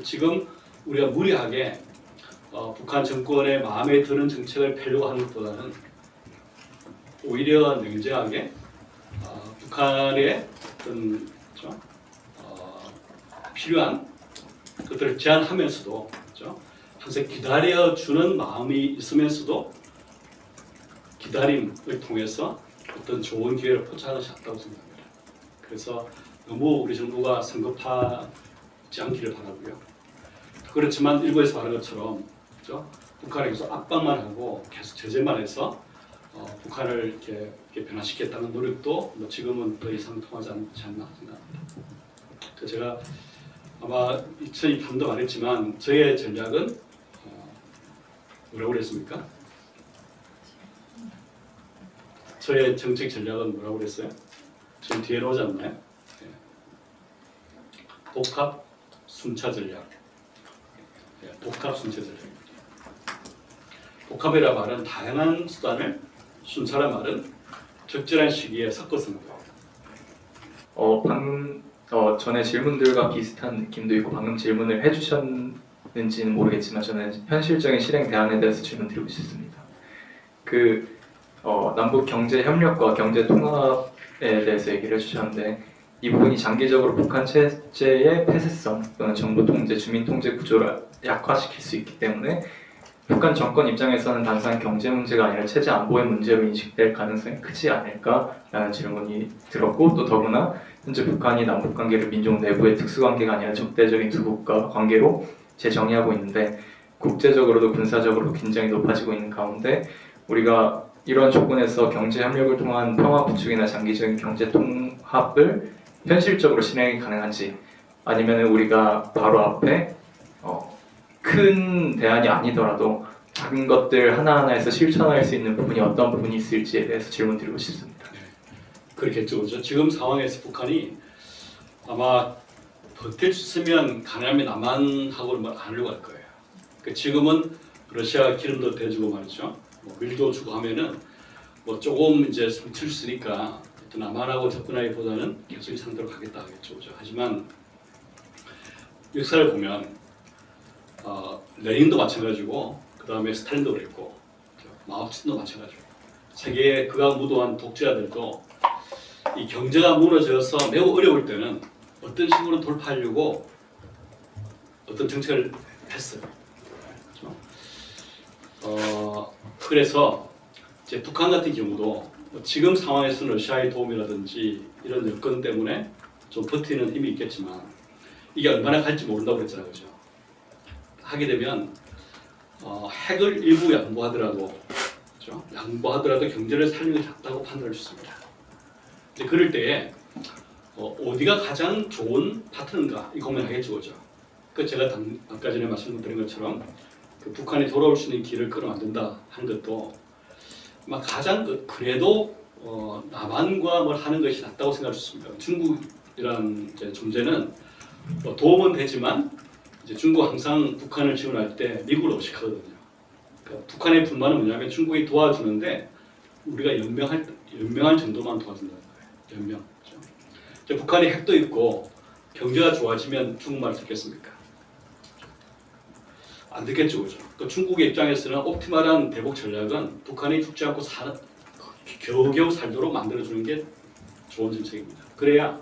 지금 우리가 무리하게 북한 정권의 마음에 드는 정책을 펴려고 하는 것보다는 오히려 냉정하게 북한의 어떤 필요한 것들을 제안하면서도 항상 기다려주는 마음이 있으면서도 기다림을 통해서 어떤 좋은 기회를 포착하는 것이 맞다고 생각합니다. 그래서 너무 우리 정부가 성급하지 않기를 바라고요. 그렇지만 일부에서 말한 것처럼 북한에 계속 압박만 하고 계속 제재만 해서 북한을 이렇게 변화시켰다는 노력도 뭐 지금은 더 이상 통하지 않지 않나 생각합니다. 제가 아마 2023도 말했지만 저의 전략은 뭐라고 그랬습니까? 저의 정책 전략은 뭐라고 그랬어요? 지금 뒤에 나오지 않나요? 복합 순차 전략. 복합 순차 전략입니다. 복합이라 말은 다양한 수단을, 순차라 말은 적절한 시기에 섞어서 쓰는 거예요. 방금 전에 질문들과 비슷한 느낌도 있고 방금 질문을 해주셨는지는 모르겠지만 저는 현실적인 실행 대안에 대해서 질문드리고 싶습니다. 남북 경제 협력과 경제 통합에 대해서 얘기를 해주셨는데 이 부분이 장기적으로 북한 체제의 폐쇄성 또는 정부 통제, 주민 통제 구조를 약화시킬 수 있기 때문에 북한 정권 입장에서는 단순한 경제 문제가 아니라 체제 안보의 문제로 인식될 가능성이 크지 않을까라는 질문이 들었고 또 더구나 현재 북한이 남북 관계를 민족 내부의 특수관계가 아니라 적대적인 두 국가 관계로 재정의하고 있는데 국제적으로도 군사적으로도 긴장이 높아지고 있는 가운데 우리가 이런 조건에서 경제 협력을 통한 평화 구축이나 장기적인 경제 통합을 현실적으로 실행이 가능한지 아니면 우리가 바로 앞에 큰 대안이 아니더라도 작은 것들 하나하나에서 실천할 수 있는 부분이 어떤 부분이 있을지에 대해서 질문드리고 싶습니다. 그렇겠죠. 그렇죠? 지금 상황에서 북한이 아마 버틸 수 있으면 가능하면 남한하고는 뭐 안 하려고 할 거예요. 그러니까 지금은 러시아가 기름도 대주고 말이죠. 뭐 밀도 주고 하면은 뭐 조금 이제 숨칠 수 있으니까 남한하고 접근하기보다는 계속 이 상태로 가겠다 하겠죠. 그렇죠? 하지만 역사를 보면 레닌도 마찬가지고 그 다음에 스탈린도 그랬고 마오쩌둥도 마찬가지고 세계의 극악무도한 독재자들도 이 경제가 무너져서 매우 어려울 때는 어떤 식으로 돌파하려고 어떤 정책을 했어요. 그렇죠? 그래서 이제 북한 같은 경우도 지금 상황에서는 러시아의 도움이라든지 이런 여건 때문에 좀 버티는 힘이 있겠지만 이게 얼마나 갈지 모른다고 그랬잖아요. 그죠? 하게 되면 핵을 일부 양보하더라도 그렇죠? 양보하더라도 경제를 살리는 게 낫다고 판단할 수 있습니다. 이제 그럴 때에 어디가 가장 좋은 파트너인가 이 고민하겠죠. 그죠? 그 제가 아까 전에 말씀드린 것처럼 그 북한이 돌아올 수 있는 길을 끌어만든다 하는 것도 아마 가장 그래도 남한과 뭘 하는 것이 낫다고 생각했습니다. 중국이라는 이제 존재는 도움은 되지만 이제 중국 항상 북한을 지원할 때 미국을 의식하거든요. 그러니까 북한의 불만은 뭐냐면 중국이 도와주는데 우리가 연명할 정도만 도와준다는 거예요. 연명. 그렇죠? 이제 북한이 핵도 있고 경제가 좋아지면 중국말을 듣겠습니까? 안 듣겠죠, 그죠? 그 중국의 입장에서는 옵티멀한 대북 전략은 북한이 죽지 않고 겨우겨우 살도록 만들어주는 게 좋은 정책입니다. 그래야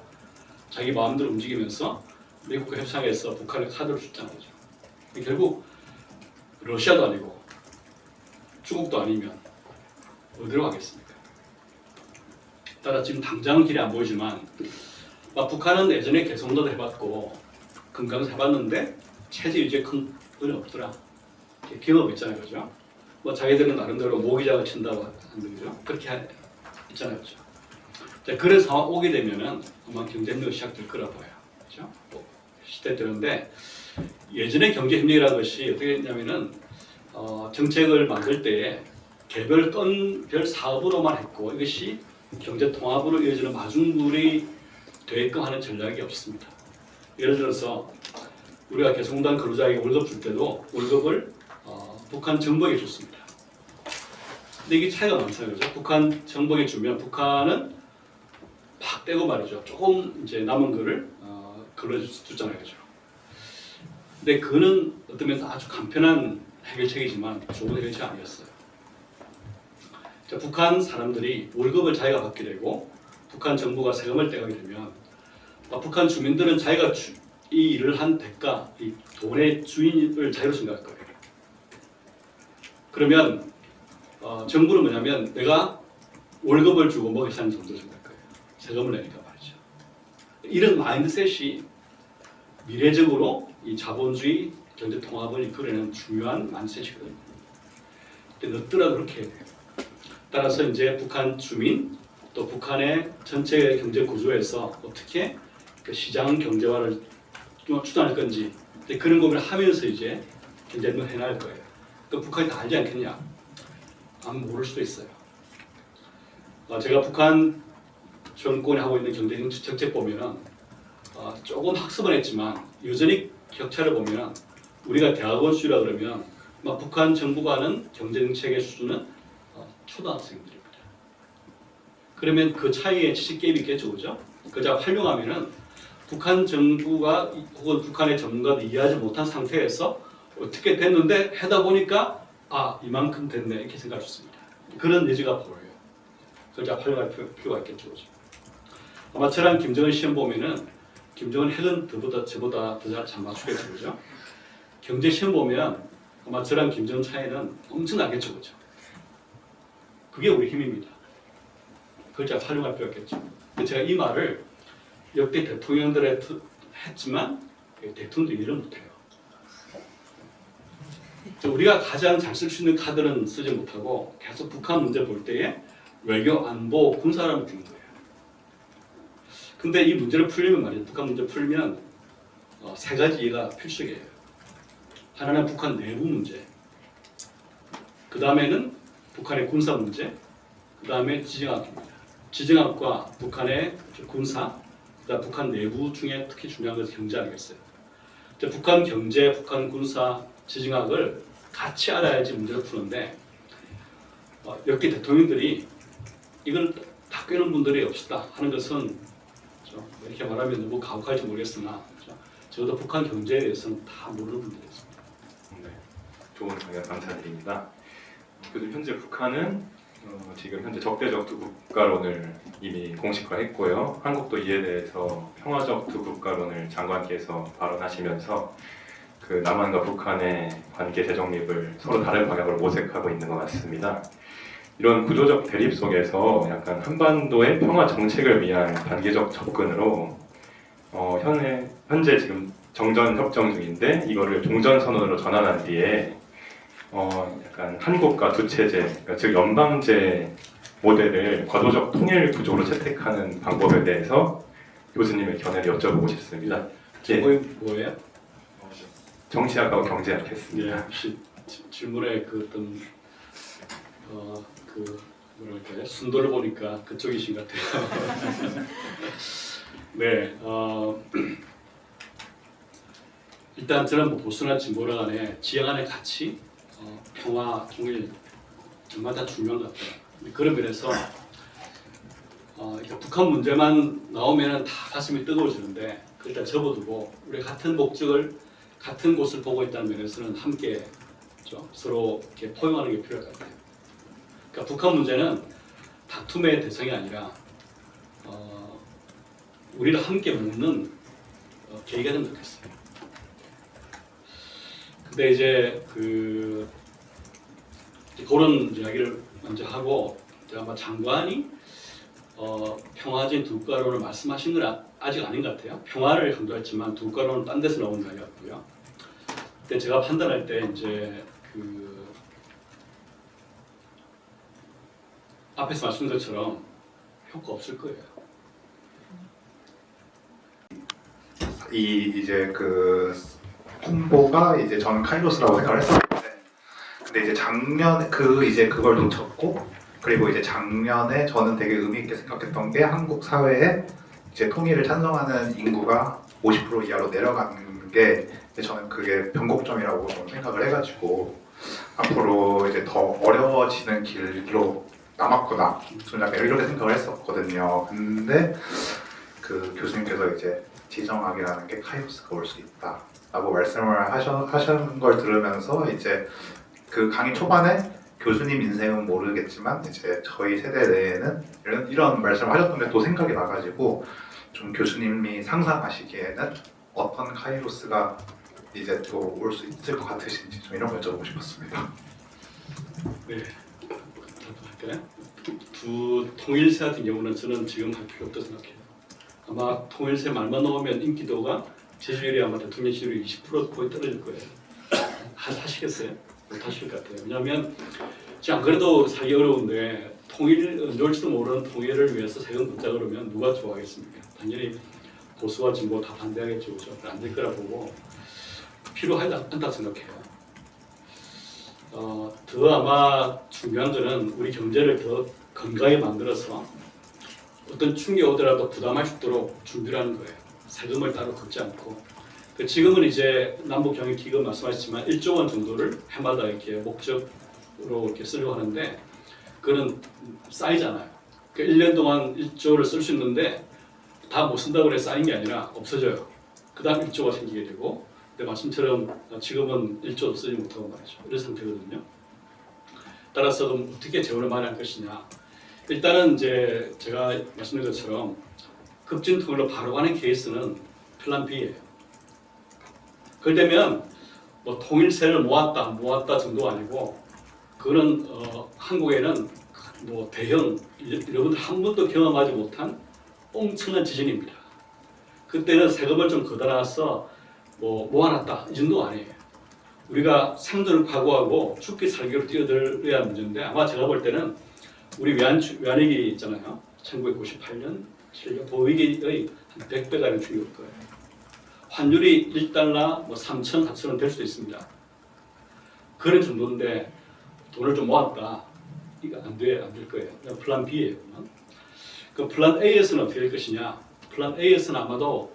자기 마음대로 움직이면서 미국과 협상해서 북한의 카드를 줬다는 거죠. 결국 러시아도 아니고 중국도 아니면 어디로 가겠습니까? 따라 지금 당장은 길이 안 보이지만 북한은 예전에 개성도도 해봤고 금강도 해봤는데 체제 유지에 큰 의미는 없더라. 경험 있잖아요, 그죠? 자기들은 나름대로 모기장을 친다고 하는데 그죠? 그렇게 있잖아요, 그죠? 자, 그런 상황 오게 되면은 아마 경제협력이 시작될 거라 봐요, 그죠? 시작되는데 예전에 경제협력이라는 것이 어떻게 했냐면은 정책을 만들 때에 개별 건별 사업으로만 했고 이것이 경제 통합으로 이어지는 마중물이 되게끔 하는 전략이 없습니다. 예를 들어서 우리가 개성공단 근로자에게 월급 줄 때도 월급을 북한 정부에게 줬습니다. 근데 이게 차이가 많잖아요, 그죠? 북한 정부에게 주면 북한은 팍 떼고 말이죠. 조금 이제 남은 거를 걸러줬잖아요, 그죠? 근데 그는 어떤 면에서 아주 간편한 해결책이지만 좋은 해결책이 아니었어요. 자, 북한 사람들이 월급을 자기가 받게 되고 북한 정부가 세금을 떼가게 되면 북한 주민들은 자기가 이 일을 한 대가, 이 돈의 주인을 자기로 생각할 거예요. 그러면 정부는 뭐냐면 내가 월급을 주고 먹여 사는 정도 생각할 거예요. 세금을 내니까 말이죠. 이런 마인드셋이 미래적으로 이 자본주의 경제 통합을 이끌어내는 중요한 마인드셋이거든요. 근데 늦더라도 그렇게 해야 돼요. 따라서 이제 북한 주민 또 북한의 전체 경제 구조에서 어떻게 그 시장 경제화를 추진할 건지 그런 고민을 하면서 이제 경제를 해나갈 거예요. 그 북한이 다 알지 않겠냐? 아마 모를 수도 있어요. 제가 북한 정권이 하고 있는 경제 정책 보면은 조금 학습은 했지만 여전히 격차를 보면 우리가 대학원 수준이라 그러면 북한 정부가 하는 경제 정책의 수준은 초등학생들입니다. 그러면 그 차이에 지식 갭이 있겠죠, 그죠? 그자 활용하면은 북한 정부가 혹은 북한의 전문가도 이해하지 못한 상태에서 어떻게 됐는데 하다 보니까 이만큼 됐네 이렇게 생각할 수 있습니다. 그런 여지가 보여요. 그자 활용할 필요가 있겠죠, 그죠? 아마 저랑 김정은 시험 보면은 김정은 핵은 저보다 더 잘 맞추겠죠, 그죠? 경제 시험 보면 아마 저랑 김정은 차이는 엄청 나겠죠, 그죠? 그게 우리 힘입니다. 그걸 제가 활용할 필요가 있겠죠. 제가 이 말을 역대 대통령들한테 했지만 대통령도 이해를 못해요. 우리가 가장 잘 쓸 수 있는 카드는 쓰지 못하고 계속 북한 문제 볼 때에 외교, 안보, 군사라는 주는 거예요. 근데 이 문제를 풀려면 말이죠. 북한 문제 풀면 세 가지 이해가 필수이에요. 하나는 북한 내부 문제, 그 다음에는 북한의 군사 문제, 그 다음에 지정학입니다. 지정학과 북한의 군사, 그다음 북한 내부 중에 특히 중요한 것은 경제 아니겠어요? 북한 경제, 북한 군사, 지정학을 같이 알아야지 문제를 푸는데 역대 대통령들이 이걸 다 꿰는 분들이 없다 하는 것은 이렇게 말하면 너무 가혹할지 모르겠으나 적어도 북한 경제에 대해서는 다 모르는 분들이었습니다. 네, 좋은 강연 감사드립니다. 그래도 현재 북한은 지금 현재 적대적 두 국가론을 이미 공식화했고요. 한국도 이에 대해서 평화적 두 국가론을 장관께서 발언하시면서 그 남한과 북한의 관계 재정립을 서로 다른 방향으로 모색하고 있는 것 같습니다. 이런 구조적 대립 속에서 약간 한반도의 평화 정책을 위한 단계적 접근으로 현재 지금 정전 협정 중인데 이거를 종전 선언으로 전환한 뒤에 약간 한국과 두 체제, 그러니까 즉 연방제 모델을 과도적 통일 구조로 채택하는 방법에 대해서 교수님의 견해를 여쭤보고 싶습니다. 제목이 뭐예요? 정치학하고 경제학 했습니다. 질문에 그 어떤 그 할까요? 순도를 보니까 그쪽이신 것 같아요. 네, 일단 저는 뭐 보수나 진보라 간에 지향 안의 가치, 평화, 통일 정말 다 중요한 것 같아요. 그런 면에서 이렇게 북한 문제만 나오면 다 가슴이 뜨거워지는데 일단 접어두고 우리 같은 목적을 같은 곳을 보고 있다는 면에서는 함께 서로 이렇게 포용하는 게 필요할 것 같아요. 그러니까 북한 문제는 다툼의 대상이 아니라 우리를 함께 묶는 계기가 되면 좋겠어요. 근데 이제 그런 이야기를 먼저 하고 제가 아마 장관이 평화적인 두 국가론을 말씀하신 건 아직 아닌 것 같아요. 평화를 강조했지만 두 국가론은 딴 데서 나온 이야기 같고요. 근데 제가 판단할 때 이제 앞에서 말씀드린 것처럼 효과 없을 거예요. 이제 그 홍보가 이제 저는 카이로스라고 생각을 했었는데, 근데 이제 작년에 이제 그걸 놓쳤고, 그리고 이제 작년에 저는 되게 의미 있게 생각했던 게 한국 사회에 이제 통일을 찬성하는 인구가 50% 이하로 내려가는 게 저는 그게 변곡점이라고 좀 생각을 해가지고 앞으로 이제 더 어려워지는 길로 남았구나, 저는 약간 이렇게 생각을 했었거든요. 근데 그 교수님께서 이제 지정학이라는 게 카이로스가 올 수 있다라고 말씀을 하시는 걸 들으면서 이제 그 강의 초반에 교수님 인생은 모르겠지만 이제 저희 세대 내에는 이런 말씀을 하셨던 게 또 생각이 나가지고 좀 교수님이 상상하시기에는 어떤 카이로스가 이제 또 올 수 있을 것 같으신지 좀 이런 걸 여쭤보고 싶었습니다. 네, 할까요? 두 통일세 같은 경우는 저는 지금 할 필요 없다고 생각해요. 아마 통일세 말만 나오면 인기도가 지지율이 아마 대통령 지지율이 20% 거의 떨어질 거예요. 하시겠어요? 못 하실 것 같아요. 왜냐하면 안 그래도 살기 어려운데 통일 언제 올지도 모르는 통일을 위해서 세금 걷자 그러면 누가 좋아하겠습니까? 당연히 보수와 진보 다 반대하겠죠. 그죠? 안 될 거라 보고 필요하지 않다고 생각해요. 더 아마 중요한 거는 우리 경제를 더 건강하게 만들어서 어떤 충격이 오더라도 부담할 수 있도록 준비를 하는 거예요. 세금을 따로 걷지 않고. 지금은 이제 남북경협기금 말씀하셨지만 1조 원 정도를 해마다 이렇게 목적으로 이렇게 쓰려고 하는데 그거는 쌓이잖아요. 1년 동안 1조를 쓸 수 있는데 다 못 쓴다고 해서 쌓인 게 아니라 없어져요. 그 다음 1조가 생기게 되고 근데 말씀처럼 지금은 1조도 쓰지 못하고 말이죠. 이런 상태거든요. 따라서 그럼 어떻게 재원을 마련할 것이냐. 일단은 이제 제가 말씀드린 것처럼 급진 통일로 바로 가는 케이스는 플랜 B예요. 그러면 뭐 통일세를 모았다 정도가 아니고 그거는 한국에는 뭐 대형 여러분들 한 번도 경험하지 못한 엄청난 지진입니다. 그때는 세금을 좀 걷어놔서 뭐 모아놨다 이 정도 아니에요. 우리가 생존을 각오하고 죽기 살기로 뛰어들어야 하는 문제인데 아마 제가 볼 때는 우리 외환위기 있잖아요. 1998년 7년 보위기의 한 100배 가량 충격일 거예요. 환율이 1달러 뭐 3,000, 4,000원 될 수도 있습니다. 그런 정도인데 돈을 좀 모았다. 이거 안 될 거예요. 플랜 B예요. 그 플랜 A에서는 어떻게 될 것이냐? 플랜 A에서는 아마도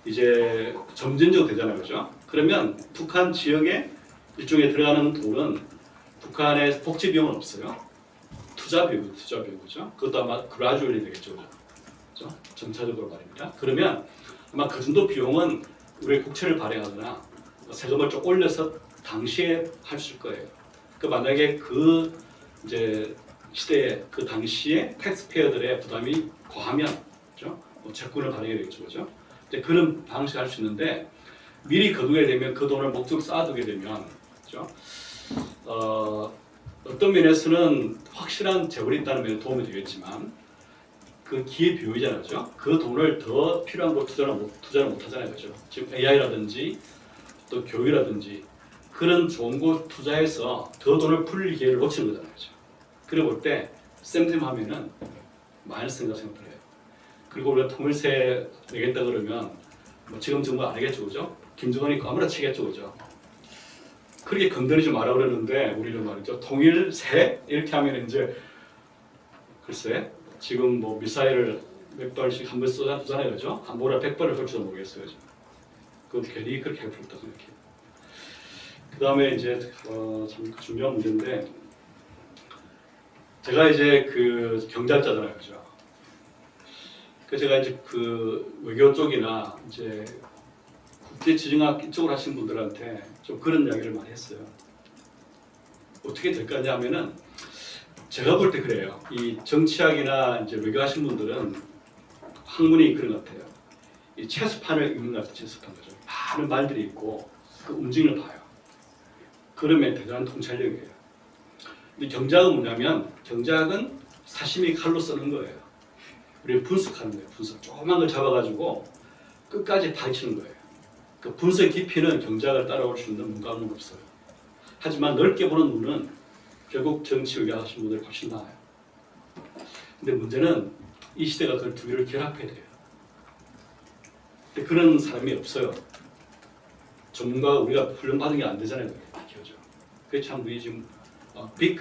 이제 점진적으로 되잖아요. 그죠? 그러면 북한 지역에 일종의 들어가는 돈은 북한의 복지 비용은 없어요. 투자 비용이죠. 그것도 아마 그라듀얼이 되겠죠. 그죠? 점차적으로 말입니다. 그러면 아마 그 정도 비용은 우리 국채를 발행하거나 세금을 좀 올려서 당시에 할 수 있을 거예요. 그 만약에 그 이제 시대에 그 당시에 텍스페어들의 부담이 과하면, 그죠? 뭐 채권을 발행해야 되겠죠, 그죠? 이제 그런 방식을 할 수 있는데 미리 거두게 되면 그 돈을 목적 쌓아두게 되면, 그죠? 어떤 면에서는 확실한 재원이 있다는 면에 도움이 되겠지만 그 기회 비용이잖아요, 그죠? 그 돈을 더 필요한 곳 투자를 못 하잖아요, 그죠? 지금 AI라든지 또 교육이라든지 그런 좋은 곳 투자해서 더 돈을 풀릴 기회를 놓치는 거잖아요, 그죠? 그래 볼 때 쌤쌤하면은 마이너스인가 생각을 해요. 그리고 우리가 통일세 내겠다 그러면 뭐 지금 정부 안 하겠죠, 그죠? 김정은이 아무렇지 치겠죠, 그죠? 그렇게 건드리지 마라 그러는데 우리는 말이죠. 통일세 이렇게 하면 이제 글쎄 지금 뭐 미사일을 몇 발씩 한 번 쏘잖아요, 그죠? 한 번에 100발을 쏠지도 모르겠어요, 지금. 그 괜히 그렇게 해버렸다 생각해요. 그 다음에 이제 참 중요한 문제인데 제가 이제 그 경제학자잖아요, 그죠? 그 제가 이제 그 외교 쪽이나 이제 국제지정학 이쪽을 하신 분들한테 좀 그런 이야기를 많이 했어요. 어떻게 될 거냐면은 제가 볼 때 그래요. 이 정치학이나 이제 외교하신 분들은 학문이 그런 것 같아요. 이 체스판을 읽는 것 같아요. 체스판 거죠. 많은 말들이 있고 그 움직임을 봐요. 그러면 대단한 통찰력이에요. 근데 경제학은 뭐냐면 경제학은 사시미 칼로 쓰는 거예요. 우리 분석하는 거예요. 분석. 조그만 걸 잡아가지고 끝까지 파헤치는 거예요. 그 분석 깊이는 경제학을 따라올 수 있는 문과는 없어요. 하지만 넓게 보는 눈은 결국 정치 외교 하시는 분들이 훨씬 나아요. 근데 문제는 이 시대가 그 두 개를 결합해야 돼요. 근데 그런 사람이 없어요. 전문가가 우리가 훈련받은 게 안 되잖아요. 기어져. 그게 참 우리 지금 빅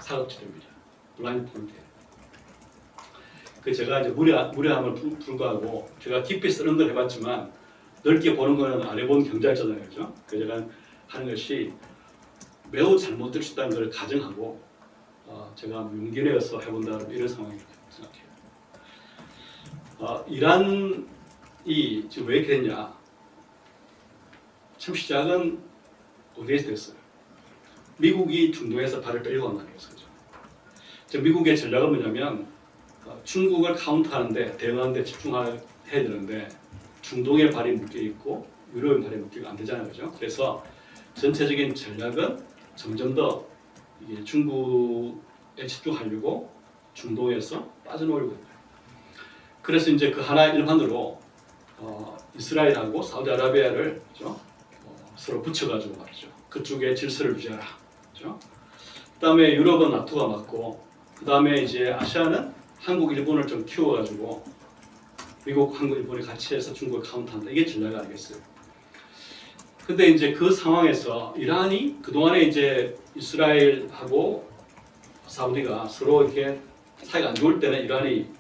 사각지대입니다. 블라인드 포인트예요. 그 제가 이제 무례함을 불구하고 제가 깊이 쓰는 걸 해봤지만 넓게 보는 거는 안 해본 경제학자잖아요, 그죠? 그 제가 하는 것이 매우 잘못될 수 있다는 걸 가정하고 제가 용기 내어서 해본다 이런 상황이라고 생각해요. 이란이 지금 왜 이렇게 됐냐? 참 시작은 어디에서 됐어요? 미국이 중동에서 발을 빼려고 한다는 거죠. 그죠? 미국의 전략은 뭐냐면 중국을 카운터하는데 대응하는데 집중해야 되는데 중동의 발이 묶여 있고 유럽의 발이 묶이가 안 되잖아요, 그죠? 그래서 전체적인 전략은 점점 더 이게 중국에 집중하려고 중동에서 빠져나오려고 해요. 그래서 이제 그 하나 일환으로 이스라엘하고 사우디아라비아를 그죠? 서로 붙여가지고 말이죠. 그쪽에 질서를 유지하라, 그죠? 그다음에 유럽은 나토가 맞고, 그다음에 이제 아시아는 한국, 일본을 좀 키워가지고 미국, 한국, 일본이 같이 해서 중국을 카운터한다. 이게 전략이 아니겠어요. 근데 이제 그 상황에서 이란이 그동안에 이제 이스라엘하고 사우디가 서로 이렇게 사이가 안 좋을 때는 이란이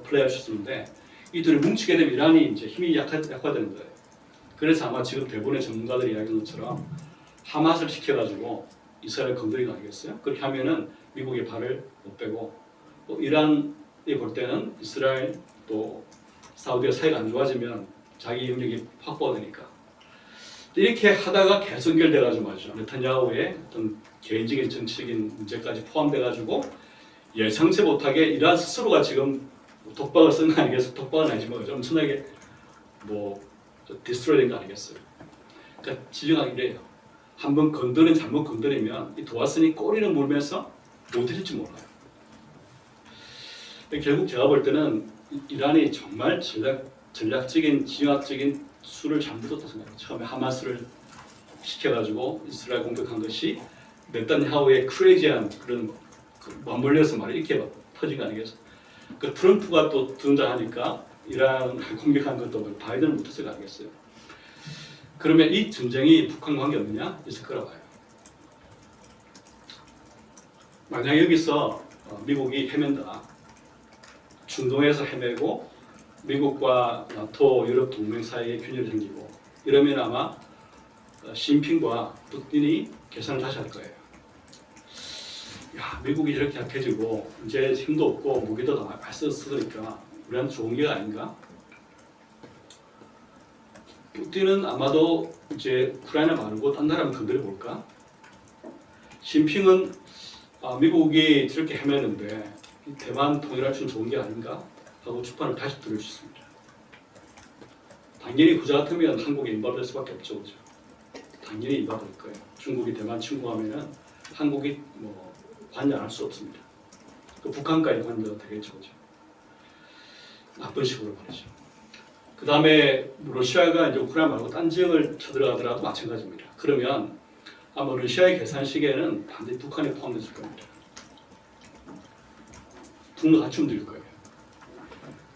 플레이할 수 있었는데 이 둘이 뭉치게 되면 이란이 이제 힘이 약화되는 거예요. 그래서 아마 지금 대부분의 전문가들이 이야기하는 것처럼 하마스를 시켜가지고 이스라엘 건드리는 거 아니겠어요? 그렇게 하면은 미국의 발을 못 빼고 또 이란이 볼 때는 이스라엘 또 사우디가 사이가 안 좋아지면 자기 영역이 확보가 되니까 이렇게 하다가 계속 연결돼가지고 말이죠. 네탄야후의 어떤 개인적인 정치적인 문제까지 포함돼가지고 예상치 못하게 이란 스스로가 지금 독박을 쓴 거 아니겠어요? 독박은 아니지만 엄청나게 뭐 디스트로이 된 거 아니겠어요? 그러니까 지정하기 이래요. 한번 잘못 건드리면 이 도화선이 꼬리를 물면서 못 해질지 몰라요. 결국 제가 볼 때는 이란이 정말 전략적인 지정학적인 수를 잘못했다고 생각해요. 처음에 하마스를 시켜가지고 이스라엘 공격한 것이 네탄야후의 크레이지한 그런 맞물려서 말이에요. 이렇게 막 터진 거 아니겠어요? 그 트럼프가 또 등장하니까 이란 공격한 것도 바이든은 못했을 거 아니겠어요? 그러면 이 전쟁이 북한과 관계없느냐? 있을 거라고 봐요. 만약 여기서 미국이 헤맨다. 중동에서 헤매고 미국과 나토, 유럽 동맹 사이에 균열이 생기고 이러면 아마 시진핑과 푸틴이 계산을 다시 할 거예요. 야, 미국이 이렇게 약해지고 이제 힘도 없고 무기도 다 많이 쓰니까 우리한테 좋은 기회가 아닌가? 푸틴은 아마도 이제 우크라이나 말고 딴 나라만 건드려 볼까? 시진핑은 미국이 저렇게 헤매는데 대만 통일할 수 있는 좋은 게 아닌가? 하고 주판을 다시 들을 수 있습니다. 당연히 그저 같으면 한국이 인발될 수밖에 없죠, 그죠? 당연히 인발될 거예요. 중국이 대만 침공하면은 한국이 뭐 관여 안 할 수 없습니다. 그 북한까지 관여가 되겠죠, 그죠? 나쁜 식으로 말이죠. 그 다음에 러시아가 이제 우크라이나 말고 딴 지역을 쳐들어가더라도 마찬가지입니다. 그러면 아마 러시아의 계산 시기에는 반드시 북한이 포함됐을 겁니다. 북로 같이 움직일 거예요.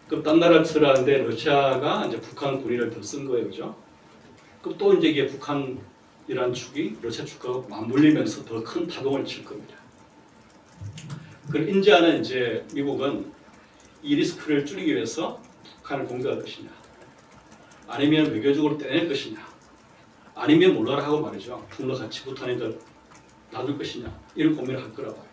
그럼 딴 나라 쳐들어가는데 러시아가 이제 북한 군인을 더 쓴 거예요, 그죠? 그럼 또 이제 이게 북한이라는 축이 러시아 축하고 맞물리면서 더 큰 파동을 칠 겁니다. 그걸 인지하는 이제 미국은 이 리스크를 줄이기 위해서 북한을 공격할 것이냐, 아니면 외교적으로 떼낼 것이냐, 아니면 몰라라 하고 말이죠. 북러 같이 북한에 놔둘 것이냐, 이런 고민을 할 거라고 봐요.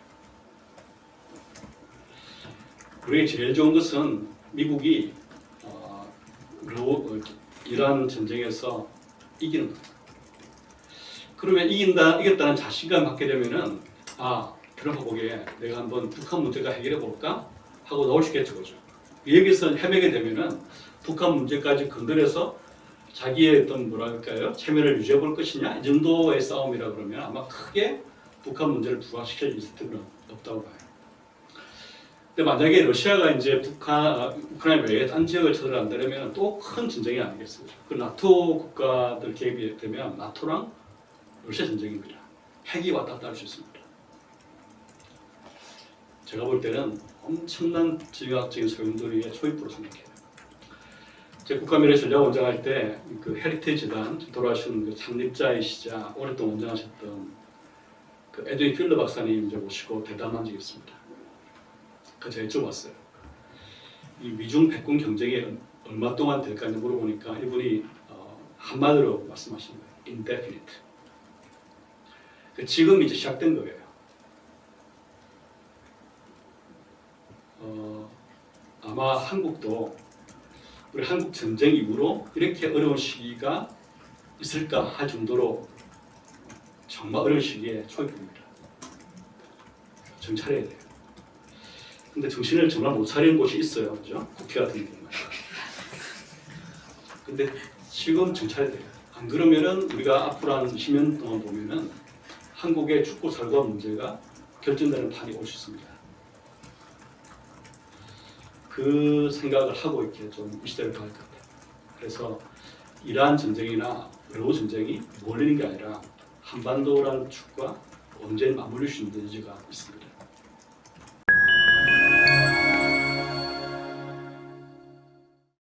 우리에게 제일 좋은 것은 미국이 이란 전쟁에서 이기는 거예요. 그러면 이겼다는 자신감 갖게 되면은 트럼프 보기에 내가 한번 북한 문제가 해결해 볼까 하고 나올 수 있겠죠, 그죠? 여기서 헤매게 되면은 북한 문제까지 건드려서 자기의 어떤 뭐랄까요, 체면을 유지해 볼 것이냐, 이 정도의 싸움이라 그러면 아마 크게 북한 문제를 부각시킬 리스크는 없다고 봐요. 근데 만약에 러시아가 이제 우크라이나 외에 딴 지역을 쳐들어간다면 또 큰 전쟁이 아니겠습니까? 그 나토 국가들 개입이 되면 나토랑 러시아 전쟁입니다. 핵이 왔다 갔다 할 수 있습니다. 제가 볼 때는 엄청난 지각적인 소용돌이의 초입부로 생각해요. 제 국가미래 전략원장 할 때 그 헤리티지 재단 돌아가신 그 창립자이시자 오랫동안 원장하셨던 그 에드윈 필러 박사님 이제 모시고 대담한 적이 있습니다. 그 제가 여쭤봤어요. 이 미중 패권 경쟁이 얼마 동안 될까 물어보니까 이분이 한마디로 말씀하신 거예요. indefinite. 지금 이제 시작된 거예요. 아마 한국도 우리 한국 전쟁 이후로 이렇게 어려운 시기가 있을까 할 정도로 정말 어려운 시기에 초입입니다. 정신 차려야 돼요. 근데 정신을 정말 못 차리는 곳이 있어요, 그죠? 국회 같은 경우에. 근데 지금 정신 차려야 돼요. 안 그러면은 우리가 앞으로 한 20년 동안 보면은 한국의 죽고 살고 문제가 결정되는 판이 올 수 있습니다. 그 생각을 하고 이렇게 좀 이 시대를 가야 할 것 같아요. 그래서 이란 전쟁이나 외국 전쟁이 몰리는 게 아니라 한반도라는 축과 언제 맞물릴 수 있는 여지가 있습니다.